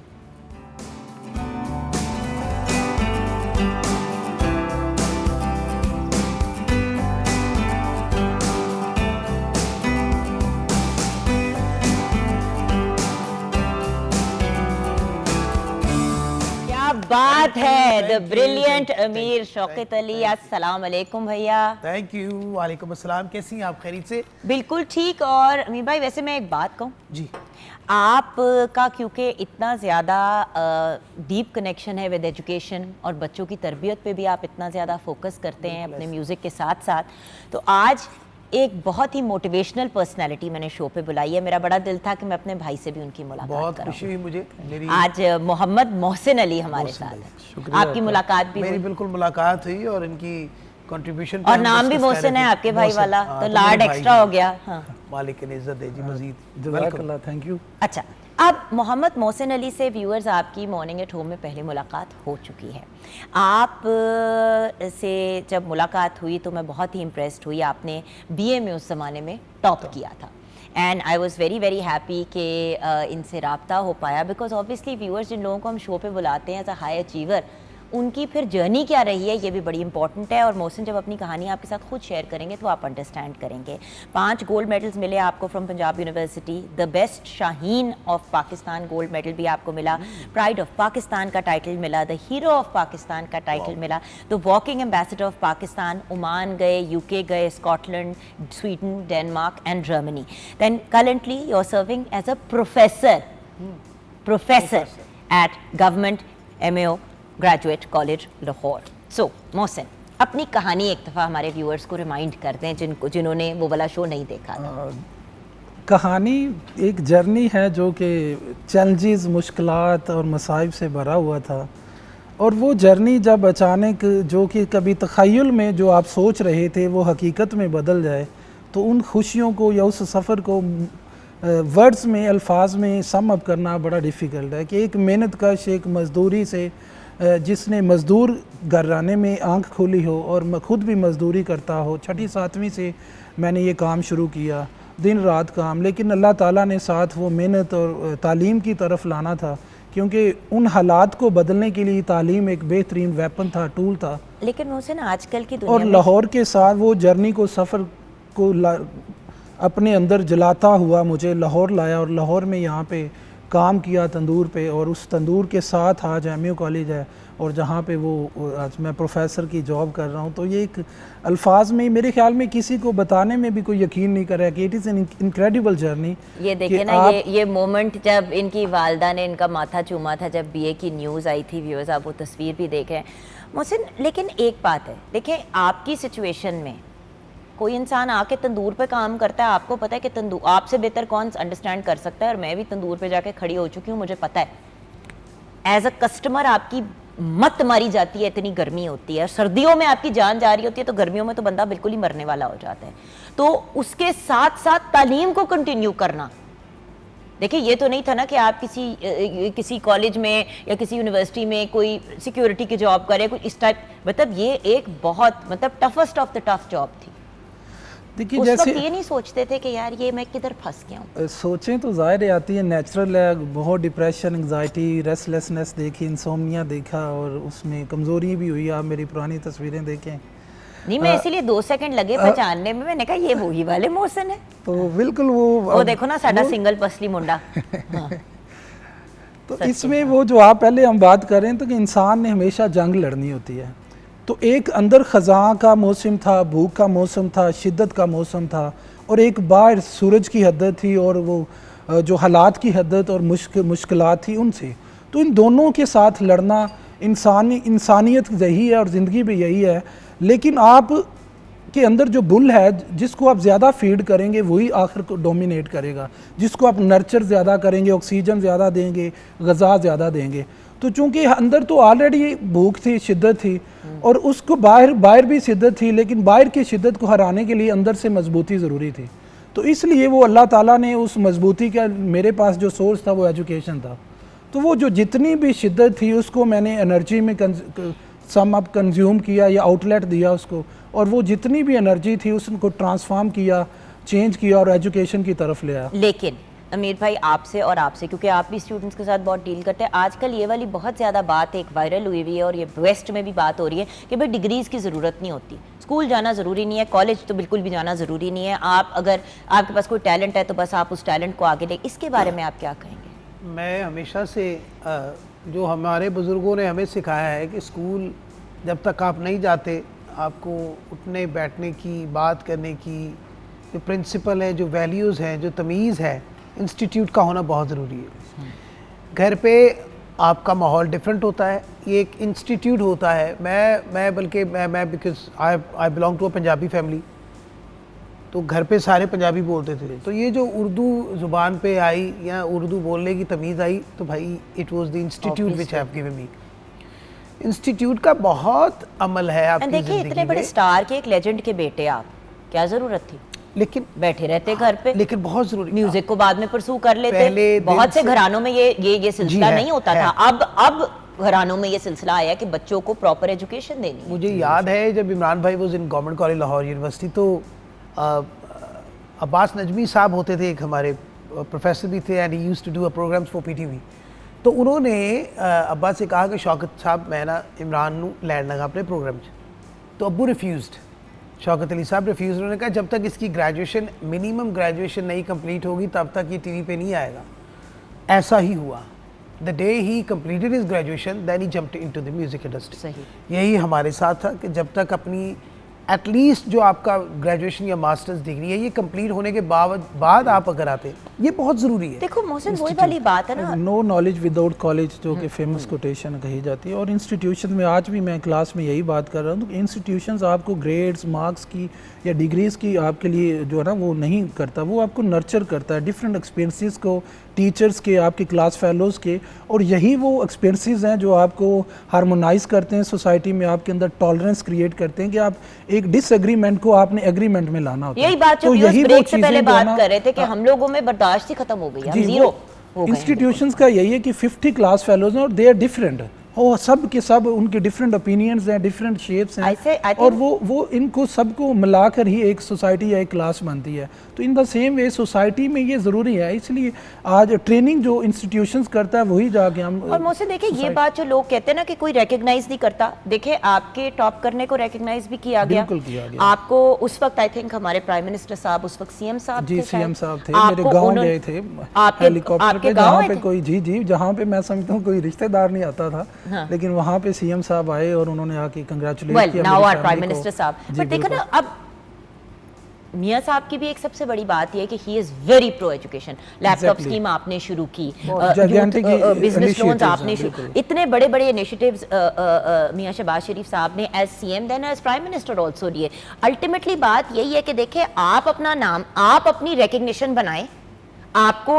A: बात है द ब्रिलियंट अमीर शौकत अली। अस्सलाम वालेकुम भैया।
G: Thank you. वालेकुम अस्सलाम। कैसी हैं आप? खैरियत से?
A: बिल्कुल ठीक। और अमीर भाई वैसे मैं एक बात कहूँ
G: जी,
A: आपका क्योंकि इतना ज़्यादा डीप कनेक्शन है विद एजुकेशन और बच्चों की तरबियत पे भी आप इतना ज़्यादा फोकस करते हैं अपने म्यूज़िक के साथ साथ, तो आज एक बहुत ही मोटिवेशनल पर्सनालिटी मैंने शो पे बुलाई है। मेरा बड़ा दिल था कि मैं अपने भाई से भी उनकी मुलाकात
G: बहुत
A: कराऊं।
G: खुशी हुई मुझे। मेरी
A: आज मोहम्मद मोहसिन अली हमारे साथ है। आपकी मुलाकात भी
G: मेरी
A: हुई
G: बिल्कुल मुलाकात हुई और इनकी कंट्रीब्यूशन
A: और नाम भी मोहसिन है आपके भाई वाला, तो लाड एक्स्ट्रा हो गया। हाँ,
G: मालिक ने इज्जत दे जी मजीद।
H: जज़ाकल्लाह, थैंक यू।
A: अच्छा, अब मोहम्मद मोहसिन अली से व्यूअर्स आपकी मॉर्निंग एट होम में पहली मुलाकात हो चुकी है। आप से जब मुलाकात हुई तो मैं बहुत ही इम्प्रेस्ड हुई। आपने बीए में उस ज़माने में टॉप किया था and I was very very happy कि इनसे रब्ता हो पाया, बिकॉज ऑब्वियसली व्यूअर्स जिन लोगों को हम शो पे बुलाते हैं एज अ हाई अचीवर, उनकी फिर जर्नी क्या रही है ये भी बड़ी इंपॉर्टेंट है। और मोहसिन जब अपनी कहानी आपके साथ खुद शेयर करेंगे तो आप अंडरस्टैंड करेंगे। 5 गोल्ड मेडल्स मिले आपको from Punjab university, the best Shaheen of Pakistan gold medal भी आपको मिला, प्राइड ऑफ पाकिस्तान का टाइटल मिला, द हीरो ऑफ पाकिस्तान का टाइटल मिला, the walking ambassador of Pakistan. Oman गए, यूके गए, Scotland, Sweden, Denmark and Germany. Then currently you are serving as a professor at government MAO graduate college Lahore. So Mohsin, अपनी कहानी एक दफ़ा हमारे व्यूअर्स को रिमाइंड करते हैं जिन्होंने वो वाला शो नहीं देखा था।
H: कहानी एक जर्नी है जो कि चैलेंजेस, मुश्किलात और मसाइब से भरा हुआ था। और वो जर्नी जब अचानक जो कि कभी तख़य्युल में जो आप सोच रहे थे वो हकीकत में बदल जाए, तो उन खुशियों को या उस सफ़र को वर्ड्स में, अल्फाज में सम अप करना बड़ा डिफ़िकल्ट है। कि एक मेहनत कश, एक मज़दूरी से जिसने मज़दूर घराने में आंख खोली हो और मैं खुद भी मज़दूरी करता हो, 6ठी 7वीं से मैंने ये काम शुरू किया, दिन रात काम, लेकिन अल्लाह ताला ने साथ वो मेहनत और तालीम की तरफ लाना था, क्योंकि उन हालात को बदलने के लिए तालीम एक बेहतरीन वेपन था, टूल था।
A: लेकिन मोहसिन आजकल की दुनिया
H: और लाहौर के साथ वो जर्नी को, सफ़र को अपने अंदर जलाता हुआ मुझे लाहौर लाया और लाहौर में यहाँ पे काम किया तंदूर पे, और उस तंदूर के साथ आज MAO कॉलेज है और जहाँ पे वो आज मैं प्रोफेसर की जॉब कर रहा हूँ। तो ये एक अल्फाज में मेरे ख्याल में किसी को बताने में भी कोई यकीन नहीं कर रहा कि it is an incredible journey.
A: ये देखिए ना, ये मोमेंट जब इनकी वालदा ने इनका माथा चूमा था जब BA की न्यूज़ आई थी। व्यूअर्स, आप वो तस्वीर भी देखें मोहसिन। लेकिन एक बात है, देखें आपकी सिचुएशन में कोई इंसान आके तंदूर पे काम करता है, आपको पता है कि तंदूर आपसे बेहतर कौन अंडरस्टैंड कर सकता है, और मैं भी तंदूर पे जाके खड़ी हो चुकी हूँ, मुझे पता है एज अ कस्टमर आपकी मत मारी जाती है, इतनी गर्मी होती है, सर्दियों में आपकी जान जा रही होती है, तो गर्मियों में तो बंदा बिल्कुल ही मरने वाला हो जाता है। तो उसके साथ साथ तालीम को कंटिन्यू करना, देखिए ये तो नहीं था ना कि आप किसी कॉलेज में या किसी यूनिवर्सिटी में कोई सिक्योरिटी की जॉब करें, कोई इस टाइप, मतलब ये एक बहुत मतलब toughest of the tough job थी।
H: देखिए
A: उस
H: जैसे
A: वक्त ये नहीं सोचते थे कि यार ये मैं किधर फंस गया हूँ?
H: सोचें तो ज़ाहिर आती है, नेचुरल है, बहुत डिप्रेशन, एंग्जाइटी, रेस्टलेसनेस देखी, इंसोम्निया देखा, और उसमें कमज़ोरी भी हुई। आप मेरी पुरानी तस्वीरें देखें।
A: नहीं, मैं इसीलिए 2 सेकंड लगे पहचानने में, मैंने कहा ये वही वाले मोहसिन है।
H: तो बिल्कुल
A: वो देखो ना साडा सिंगल पसली मुंडा। हाँ।
H: तो इसमें वो जो आप पहले हम बात कर रहे हैं तो कि इंसान ने हमेशा जंग लड़नी होती है। तो एक अंदर ख़ज़ां का मौसम था, भूख का मौसम था, शिद्दत का मौसम था, और एक बाहर सूरज की हद्दत थी और वो जो हालात की हद्दत और मुश्किलात थी उनसे। तो इन दोनों के साथ लड़ना इंसानियत यही है और ज़िंदगी भी यही है। लेकिन आप के अंदर जो बुल है, जिसको आप ज़्यादा फीड करेंगे वही आखिर को डोमिनेट करेगा। जिसको आप नर्चर ज़्यादा करेंगे, ऑक्सीजन ज़्यादा देंगे, ग़ज़ा ज़्यादा देंगे। तो चूँकि अंदर तो ऑलरेडी भूख थी, शिद्दत थी, और उसको बाहर भी शिद्दत थी, लेकिन बाहर की शिद्दत को हराने के लिए अंदर से मजबूती ज़रूरी थी। तो इसलिए वो अल्लाह ताला ने उस मजबूती का, मेरे पास जो सोर्स था वो एजुकेशन था। तो वो जो जितनी भी शिद्दत थी उसको मैंने एनर्जी में सम अप कंज्यूम किया या आउटलेट दिया उसको, और वो जितनी भी एनर्जी थी उसको ट्रांसफॉर्म किया, चेंज किया और एजुकेशन की तरफ ले आया।
A: लेकिन अमीर भाई आपसे और आपसे, क्योंकि आप भी स्टूडेंट्स के साथ बहुत डील करते हैं, आजकल ये वाली बहुत ज़्यादा बात एक वायरल हुई हुई है और ये वेस्ट में भी बात हो रही है कि भाई डिग्रीज़ की ज़रूरत नहीं होती, स्कूल जाना ज़रूरी नहीं है, कॉलेज तो बिल्कुल भी जाना ज़रूरी नहीं है, आप अगर आपके पास कोई टैलेंट है तो बस आप उस टैलेंट को आगे ले, इसके बारे में आप क्या कहेंगे?
G: मैं हमेशा से जो हमारे बुज़ुर्गों ने हमें सिखाया है कि स्कूल जब तक आप नहीं जाते, आपको उठने बैठने की, बात करने की जो प्रिंसिपल है, जो वैल्यूज़ हैं, जो तमीज़ है, इंस्टीट्यूट का होना बहुत ज़रूरी है। घर पे आपका माहौल डिफरेंट होता है, ये एक इंस्टीट्यूट होता है। मैं because I belong to a Punjabi family, तो घर पे सारे पंजाबी बोलते थे। तो ये जो उर्दू ज़ुबान पे आई या उर्दू बोलने की तमीज़ आई, तो भाई it was the institute which have given me. Institute का बहुत अमल है आपकी ज़िंदगी में।
A: देखिए इतने बड़े स्टार के, एक लेजेंड के बेटे आप, क्या ज़रूरत थी?
G: लेकिन
A: बैठे रहते घर पे,
G: लेकिन बहुत जरूरी,
A: म्यूजिक को बाद में परसू कर लेते। बहुत से घरानों में ये सिलसिला नहीं होता था। अब घरानों में ये सिलसिला आया कि बच्चों को प्रॉपर एजुकेशन देनी है।
G: मुझे याद है जब इमरान भाई was in government college Lahore university, तो अब्बास नजमी साहब होते थे, एक हमारे प्रोफेसर भी थे, and he used to do a programs for PTV. तो उन्होंने अब्बास से कहा कि शौकत साहब मैं ना इमरान नू लैंड लगा अपने प्रोग्राम च, तो अब्बू रिफ्यूज्ड, शौकत अली साहब रिफ्यूज़। उन्होंने कहा जब तक इसकी ग्रेजुएशन, मिनिमम ग्रेजुएशन नहीं कंप्लीट होगी तब तक ये टीवी पे नहीं आएगा। ऐसा ही हुआ। The day he completed his graduation then he jumped into the music industry. यही हमारे साथ था कि जब तक अपनी एटलीस्ट जो आपका ग्रेजुएशन या मास्टर्स डिग्री है ये कंप्लीट होने के बाद आप अगर आते, ये बहुत ज़रूरी है।
A: देखो मोहसिन वही वाली बात है ना,
H: नो नॉलेज विदाउट कॉलेज, जो कि फेमस कोटेशन कही जाती है। और इंस्टीट्यूशन में आज भी मैं क्लास में यही बात कर रहा हूँ, तो इंस्टीट्यूशंस आपको ग्रेड्स, मार्क्स की या डिग्रीज़ की आपके लिए जो है ना वो नहीं करता, वो आपको नर्चर करता है डिफरेंट एक्सपीरियंसेस को, टीचर्स के, आपके क्लास फेलोज़ के। और यही वो एक्सपीरियंसेस हैं जो आपको हार्मोनाइज़ करते हैं सोसाइटी में, आपके अंदर टॉलरेंस क्रिएट करते हैं कि आप एक डिसएग्रीमेंट को आपने एग्रीमेंट में लाना होता है।
A: यही बात जो ब्रेक से पहले बात कर रहे थे कि हम लोगों में बर्दाश्त ही खत्म हो गई, हम जीरो हो गए।
H: इंस्टीट्यूशंस का यही है कि 50 क्लास फेलोज हैं और दे आर डिफरेंट, और सब के सब उनके डिफरेंट ओपिनियंस हैं, डिफरेंट शेप्स हैं, और वो इनको सबको मिलाकर ही एक सोसाइटी या एक क्लास बनती है। तो in the same way society में ये ज़रूरी है, इसलिए आज ट्रेनिंग जो इंस्टीट्यूशंस करता है वही जाके हम।
A: और मुझसे देखिए ये बात जो लोग कहते हैं ना कि कोई रिकग्नाइज नहीं करता, देखिए आपके टॉप करने को रिकग्नाइज भी किया गया। आपको उस वक्त आई थिंक हमारे प्राइम मिनिस्टर साहब, उस वक्त सीएम साहब थे,
H: सीएम साहब थे, मेरे गाँव गए थे हेलीकॉप्टर पे, जहाँ पे कोई जी जहाँ पे मैं समझता हूँ कोई रिश्तेदार नहीं आता था, लेकिन वहाँ पे सीएम साहब आए और उन्होंने आके कंग्रेचुलेट किया
A: नाउ आवर प्राइम मिनिस्टर साहब। बट देखो ना, अब मियां साहब की भी एक सबसे बड़ी बात यह है कि he is very pro education. Laptop scheme आपने शुरू की, बिजनेस लोन्स आपने शुरू, इतने बड़े बड़े इनिशिएटिव्स मियां शहबाज शरीफ साहब ने as CM then as prime minister also लिए। अल्टीमेटली बात यही है कि देखिए आप अपना नाम, आप अपनी रिकग्निशन बनाएं, आपको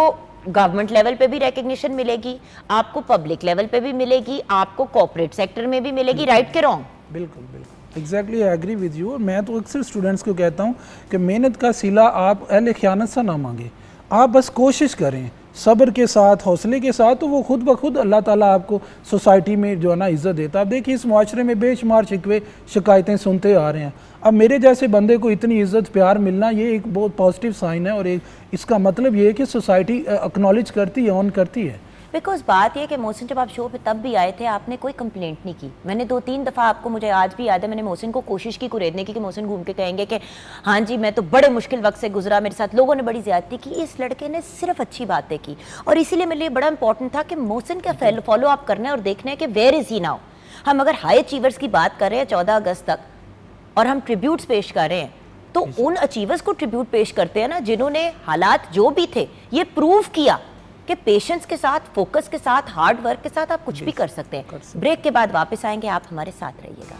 A: गवर्नमेंट लेवल पे भी रिकग्निशन मिलेगी, आपको पब्लिक लेवल पे भी मिलेगी, आपको कॉर्पोरेट सेक्टर में भी मिलेगी, राइट के रॉन्ग?
H: बिल्कुल बिल्कुल exactly I agree with you. और मैं तो अक्सर स्टूडेंट्स को कहता हूँ कि मेहनत का सिला आप अहले ख़यानत से ना मांगे, आप बस कोशिश करें सब्र के साथ, हौसले के साथ, तो वो खुद ब खुद अल्लाह ताला आपको सोसाइटी में जो है ना इज़्ज़त देता है। आप देखिए इस माशरे में बेशुमार शिकवे शिकायतें सुनते आ रहे हैं, अब मेरे जैसे बंदे को इतनी इज़्ज़त प्यार मिलना ये एक बहुत पॉजिटिव साइन है, और एक इसका मतलब ये है कि सोसाइटी एक्नॉलेज करती है, ऑन करती है।
A: बिकॉज बात ये कि मोहसिन जब आप शो पे तब भी आए थे आपने कोई कंप्लेंट नहीं की। मैंने 2-3 दफ़ा आपको, मुझे आज भी याद है, मैंने मोहसिन को कोशिश की कुरेदने की कि मोहसिन घूम के कहेंगे कि हाँ जी मैं तो बड़े मुश्किल वक्त से गुजरा, मेरे साथ लोगों ने बड़ी ज़्यादती की। इस लड़के ने सिर्फ अच्छी बातें की, और इसीलिए मेरे लिए बड़ा इंपॉर्टेंट था कि मोहसिन का फॉलो अप करना है और देखना है कि वेयर इज़ ही नाउ। हम अगर हाई अचीवर्स की बात कर रहे हैं 14 अगस्त तक और हम ट्रिब्यूट्स पेश कर रहे हैं, तो उन अचीवर्स को ट्रिब्यूट पेश करते हैं ना जिन्होंने हालात जो भी थे ये प्रूव किया कि पेशेंस के साथ, फोकस के साथ, हार्ड वर्क के साथ आप कुछ भी कर सकते हैं। ब्रेक के बाद वापस आएंगे, आप हमारे साथ रहिएगा।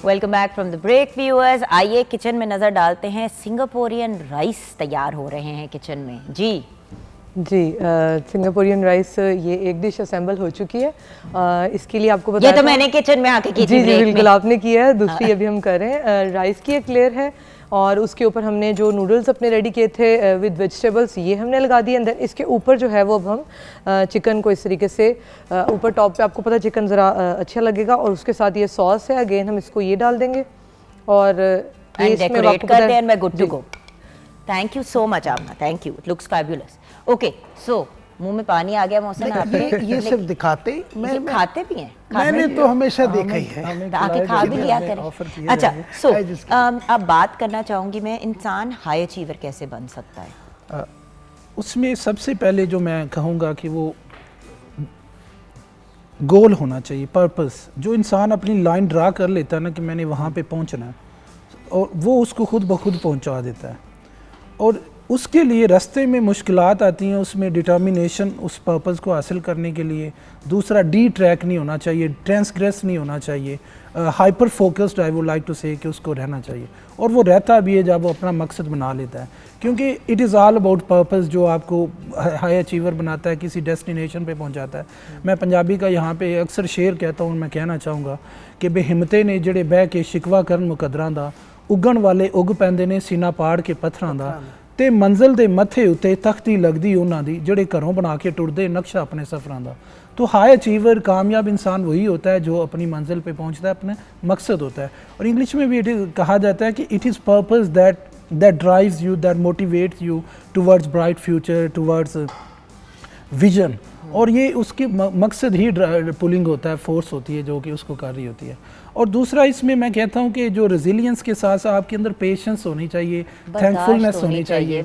A: Welcome back from the break viewers. आइए किचन में नज़र डालते हैं। सिंगापुरियन राइस तैयार हो रहे हैं किचन में जी।
B: सिंगापुरियन राइस ये एक डिश असेंबल हो चुकी है। इसके लिए आपको बताया
A: ये तो मैंने किचन में आके की थी।
B: जी बिल्कुल आपने किया है। दूसरी अभी हम कर रहे हैं। राइस की एक लेयर है और उसके ऊपर हमने जो नूडल्स अपने रेडी किए थे विद वेजिटेबल्स ये हमने लगा दिए। एंड देन इसके ऊपर जो है वो अब हम चिकन को इस तरीके से ऊपर टॉप पे, आपको पता चिकन ज़रा अच्छा लगेगा, और उसके साथ ये सॉस है, अगेन हम इसको ये डाल देंगे और
A: डेकोरेट कर दें। मैं good to go. Thank you so much आपका, thank you, it looks fabulous. Okay so मुंह में पानी आ गया मोहसिन आपके।
G: ये सिर्फ दिखाते,
A: मैं खाते भी हैं,
G: मैंने तो हमेशा देखा ही है,
A: आके खा भी लिया करें। अच्छा सो अब बात करना चाहूँगी मैं, इंसान हाई अचीवर कैसे बन सकता है?
H: उसमें सबसे पहले जो मैं कहूँगा कि वो गोल होना चाहिए, पर्पस। जो इंसान अपनी लाइन ड्रा कर लेता है ना कि मैंने वहाँ पे पहुँचना है, और वो उसको खुद ब खुद पहुँचा देता है। और उसके लिए रास्ते में मुश्किलात आती हैं, उसमें डिटर्मिनेशन उस पर्पस को हासिल करने के लिए। दूसरा, डी ट्रैक नहीं होना चाहिए, ट्रांसग्रेस नहीं होना चाहिए, hyper focused I would like to say कि उसको रहना चाहिए। और वो रहता भी है जब वो अपना मकसद बना लेता है, क्योंकि it is all about purpose जो आपको हाई अचीवर बनाता है, किसी डेस्टिनेशन पे पहुंचाता है। मैं पंजाबी का यहाँ पे अक्सर शेर कहता हूँ, मैं कहना चाहूँगा कि बेहिम्मते ने ਜਿਹੜੇ बह के शिकवा करन मुकदरां दा, उगण वाले उग पैंदे ने सीना पाड़ के पत्थरां दा, ते मंजिल दे मथे उत्ते तख्ती लगदी उन्हां दी, ਜਿਹੜੇ घरों बना के टुरदे नक्शा अपने सफ़रां दा। तो हाई अचीवर, कामयाब इंसान वही होता है जो अपनी मंजिल पे पहुंचता है, अपने मकसद होता है। और इंग्लिश में भी इट इज़ कहा जाता है कि it is purpose that drives you, that motivates you towards bright future, towards vision. और ये उसकी मकसद ही पुलिंग होता है, फोर्स होती है जो कि उसको कर रही होती है। और दूसरा, इसमें मैं कहता हूँ कि जो रेजिलियंस के साथ साथ आपके अंदर पेशेंस होनी चाहिए, थैंकफुलनेस होनी चाहिए,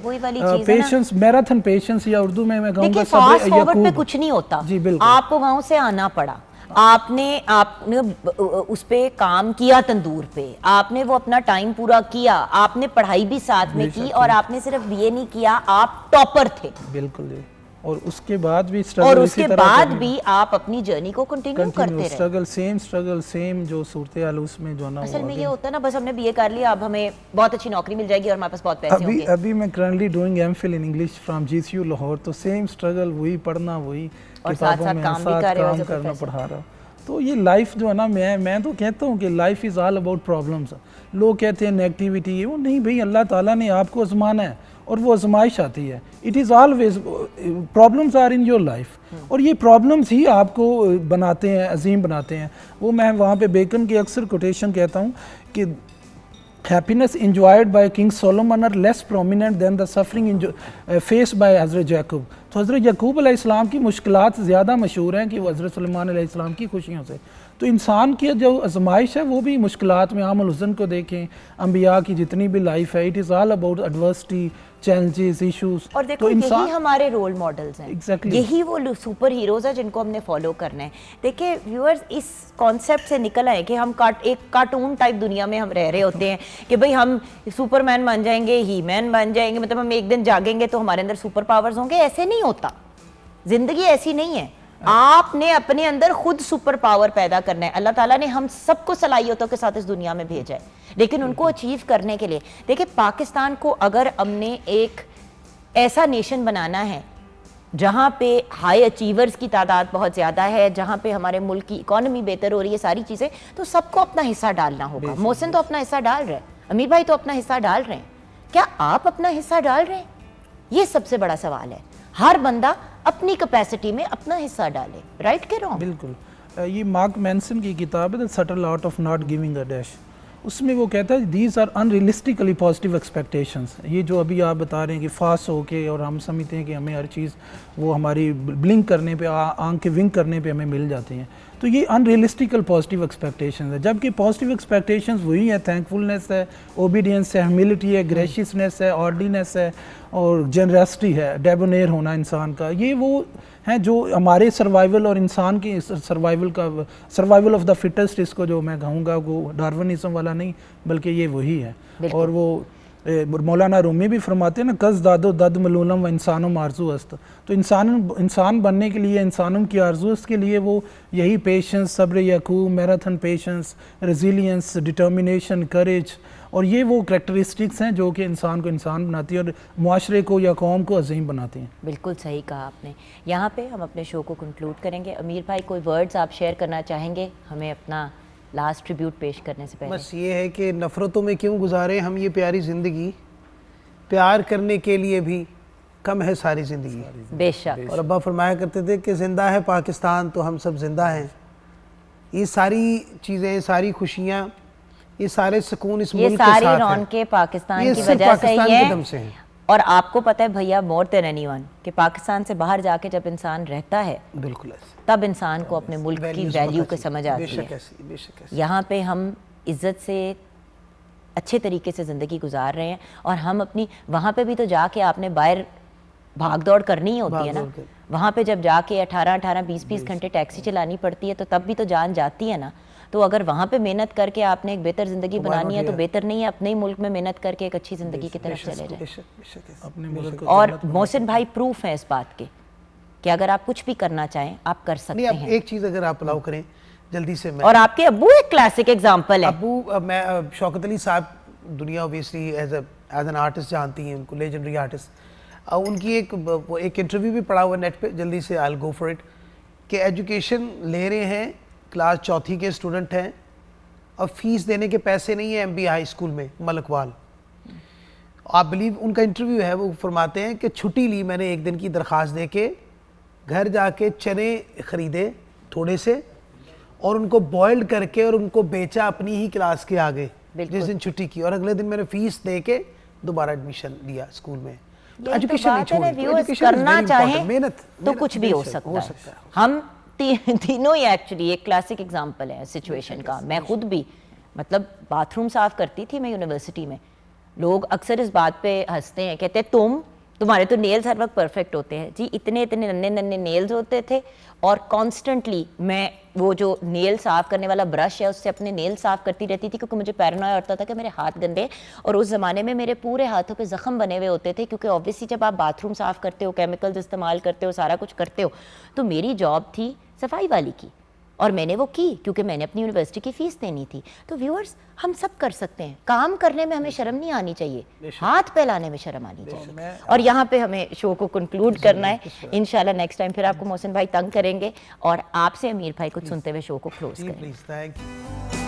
H: पेशेंस, मैराथन पेशेंस, या उर्दू में मैं कहूँगा
A: फास्ट फॉरवर्ड पे कुछ नहीं होता।
H: जी बिल्कुल,
A: आपको गाँव से आना पड़ा, आपने उस पे काम किया, तंदूर पे आपने वो अपना टाइम पूरा किया, आपने पढ़ाई भी साथ में की, और आपने सिर्फ ये नहीं किया, आप टॉपर थे।
H: बिल्कुल जी। और उसके बाद भी
A: और उसके बाद भी आप अपनी जर्नी को कंटिन्यू करते रहे।
H: स्ट्रगल सेम जो सूरत हाल उसमें जो ना,
A: असल में ये होता है ना, बस हमने बीए कर लिया, अब हमें बहुत अच्छी नौकरी मिल जाएगी और हमारे पास बहुत पैसे होंगे।
H: अभी मैं currently doing MPhil in English from GCU Lahore, तो सेम स्ट्रगल, वही पढ़ना, वही
A: और साथ साथ काम भी कर रहे हो,
H: करना पढ़ा रहा। तो ये लाइफ जो है ना, मैं तो कहता हूँ कि life is all about problems. लोग कहते हैं नेगेटिविटी है, वो नहीं भाई, अल्लाह ताला ने आपको आजमाना है और वो आजमाइश आती है। It is always, problems are in your life, और ये प्रॉब्लम्स ही आपको बनाते हैं, अजीम बनाते हैं। वो मैं वहाँ पे बेकन की अक्सर कोटेशन कहता हूँ कि happiness enjoyed by King Solomon are less prominent than the suffering faced by हज़रत याकूब। तो हज़रत याकूब अलैहिस्सलाम की मुश्किलात ज़्यादा मशहूर हैं कि वो हज़रत सुलेमान अलैहिस्सलाम की खुशियों से। तो इंसान की जो आजमाइश है वो भी मुश्किलात में, आमल हुज़न को देखें, अंबिया की जितनी भी लाइफ है, it is all about adversity, challenges, issues.
A: और देखो यही हमारे रोल मॉडल्स हैं,
H: Exactly.
A: यही वो सुपर हीरोज हैं जिनको हमने फॉलो करना है। देखिए व्यूअर्स, इस कॉन्सेप्ट से निकल आए कि हम एक कार्टून टाइप दुनिया में हम रह रहे होते हैं कि भाई हम सुपरमैन बन जाएंगे, ही मैन बन जाएंगे, मतलब हम एक दिन जागेंगे तो हमारे अंदर सुपर पावर्स होंगे। ऐसे नहीं होता, जिंदगी ऐसी नहीं है। आपने अपने अंदर खुद सुपर पावर पैदा करना है। अल्लाह ताला ने हम सबको सलाहियतों के साथ इस दुनिया में भेजा है, लेकिन उनको अचीव करने के लिए देखिए, पाकिस्तान को अगर हमने एक ऐसा नेशन बनाना है जहाँ पे हाई अचीवर्स की तादाद बहुत ज़्यादा है, जहाँ पे हमारे मुल्क की इकोनॉमी बेहतर हो रही है, सारी चीज़ें, तो सबको अपना हिस्सा डालना होगा। मोहसिन तो अपना हिस्सा डाल रहे हैं, अमीर भाई तो अपना हिस्सा डाल रहे हैं, क्या आप अपना हिस्सा डाल रहे हैं? ये सबसे बड़ा सवाल है। हर बंदा अपनी कैपेसिटी में अपना हिस्सा डाले, राइट के रॉन्ग?
H: बिल्कुल। ये मार्क मैनसन की किताब है the subtle art of not giving a dash, उसमें वो कहता है these are unrealistically positive expectations. ये जो अभी आप बता रहे हैं कि फास्ट होके और हम समझते हैं कि हमें हर चीज़ वो हमारी ब्लिंक करने पे, आंख के विंक करने पे हमें मिल जाती हैं, तो ये अनरियलिस्टिकल पॉजिटिव एक्सपेक्टेशंस है। जबकि पॉजिटिव एक्सपेक्टेशंस वही है, थैंकफुलनेस है, ओबीडियंस है, ह्यूमिलिटी है, ग्रेशियसनेस है, ऑर्डीनेस है और जनरसिटी है, डेबोनेर होना इंसान का। ये वो हैं जो हमारे सर्वाइवल और इंसान की सर्वाइवल ऑफ द फिटेस्ट, इसको जो मैं कहूँगा वो डार्विनिज्म वाला नहीं, बल्कि ये वही है। और वो मौलाना रूमी भी फरमाते हैं ना, कस दादो दद मलूलम व इंसानों आरजू अस्त, तो इंसान बनने के लिए, इंसानों की आरजू के लिए वो यही पेशेंस, सब्र यकूम, मैराथन पेशेंस, रेजिलियंस, डिटर्मिनेशन, करेज, और ये वो करैक्टरिस्टिक्स हैं जो कि इंसान को इंसान बनाती है और मुआशरे को या कौम को अजीम बनाती हैं।
A: बिल्कुल सही कहा आपने। यहाँ पे हम अपने शो को कंक्लूड करेंगे। अमीर भाई, कोई वर्ड्स आप शेयर करना चाहेंगे हमें अपना लास्ट ट्रिब्यूट पेश करने से पहले?
G: बस ये है कि नफ़रतों में क्यों गुजारें हम ये प्यारी ज़िंदगी, प्यार करने के लिए भी कम है सारी ज़िंदगी।
A: बेशक।
G: और अब्बा फरमाया करते थे कि ज़िंदा है पाकिस्तान तो हम सब ज़िंदा हैं। ये सारी चीज़ें, सारी खुशियाँ, ये सारे सुकून इस मुल्क के साथ है।
A: ये सारी रौनकें पाकिस्तान की वजह से ही है। और आपको पता है भैया, मोर देन एनीवन, कि पाकिस्तान से बाहर जाके जब इंसान रहता है,
G: बिल्कुल
A: तब इंसान को अपने मुल्क की वैल्यू को समझ आती है। यहाँ पे हम इज्जत से अच्छे तरीके से ज़िंदगी गुजार रहे हैं, और हम अपनी वहाँ पे भी तो जाके आपने बाहर भाग दौड़ करनी ही होती है ना। वहाँ पे जब जाके 18-18, 20-20 घंटे टैक्सी चलानी पड़ती है, तो तब भी तो जान जाती है ना। तो अगर वहाँ पे मेहनत करके आपने एक बेहतर ज़िंदगी बनानी है, तो बेहतर नहीं है अपने ही मुल्क में मेहनत करके एक अच्छी ज़िंदगी की तरफ चले जाए। और मोहसिन भाई प्रूफ है इस बात के कि अगर आप कुछ भी करना चाहें आप कर सकते हैं।
G: एक चीज़ अगर आप अलाउ करें जल्दी से, मैं
A: और आपके अब्बू एक क्लासिक एग्जांपल है।
G: अब्बू, मैं शौकत अली साहब, दुनिया ऑब्वियसली एज एन आर्टिस्ट जानती हैं उनको, लेजेंडरी आर्टिस्ट। उनकी एक इंटरव्यू भी पढ़ा हुआ नेट पे, जल्दी से I will go for it, कि एजुकेशन ले रहे हैं, क्लास 4th के स्टूडेंट हैं, और फीस देने के पैसे नहीं है MB हाई स्कूल में मलकवाल। आप बिलीव, उनका इंटरव्यू है, वो फरमाते हैं कि छुट्टी ली मैंने एक दिन की दरख्वास्त दे के, घर जाके चने ख़रीदे थोड़े से और उनको बॉइल्ड करके और उनको बेचा अपनी ही क्लास के आगे जिस दिन छुट्टी की, और अगले दिन मैंने फीस दे के दोबारा एडमिशन लिया स्कूल में। तो एजुकेशन नहीं छोड़नी,
A: करना चाहें
G: मेहनत
A: तो कुछ भी हो सकता है। हम तीनों ही एक्चुअली एक क्लासिक एग्जांपल है सिचुएशन का। मैं खुद भी मतलब बाथरूम साफ करती थी मैं यूनिवर्सिटी में। लोग अक्सर इस बात पे हंसते हैं, कहते हैं तुम्हारे तो नेल्स हर वक्त परफेक्ट होते हैं। जी इतने इतने नन्हे नन्हे नेल्स होते थे, और कॉन्स्टेंटली मैं वो जो नेल साफ़ करने वाला ब्रश है उससे अपने नेल साफ़ करती रहती थी, क्योंकि मुझे पैरानोया होता था कि मेरे हाथ गंदे, और उस ज़माने में मेरे पूरे हाथों पे ज़ख़म बने हुए होते थे, क्योंकि ऑब्वियसली जब आप बाथरूम साफ़ करते हो, केमिकल्स इस्तेमाल करते हो, सारा कुछ करते हो, तो मेरी जॉब थी सफाई वाली की, और मैंने वो की क्योंकि मैंने अपनी यूनिवर्सिटी की फ़ीस देनी थी। तो व्यूअर्स, हम सब कर सकते हैं। काम करने में हमें शर्म नहीं आनी चाहिए, हाथ फैलाने में शर्म आनी चाहिए। और यहाँ पे हमें शो को कंक्लूड करना है। इंशाल्लाह नेक्स्ट टाइम फिर आपको मोहसिन भाई तंग करेंगे, और आपसे अमीर भाई कुछ सुनते हुए शो को क्लोज करेंगे।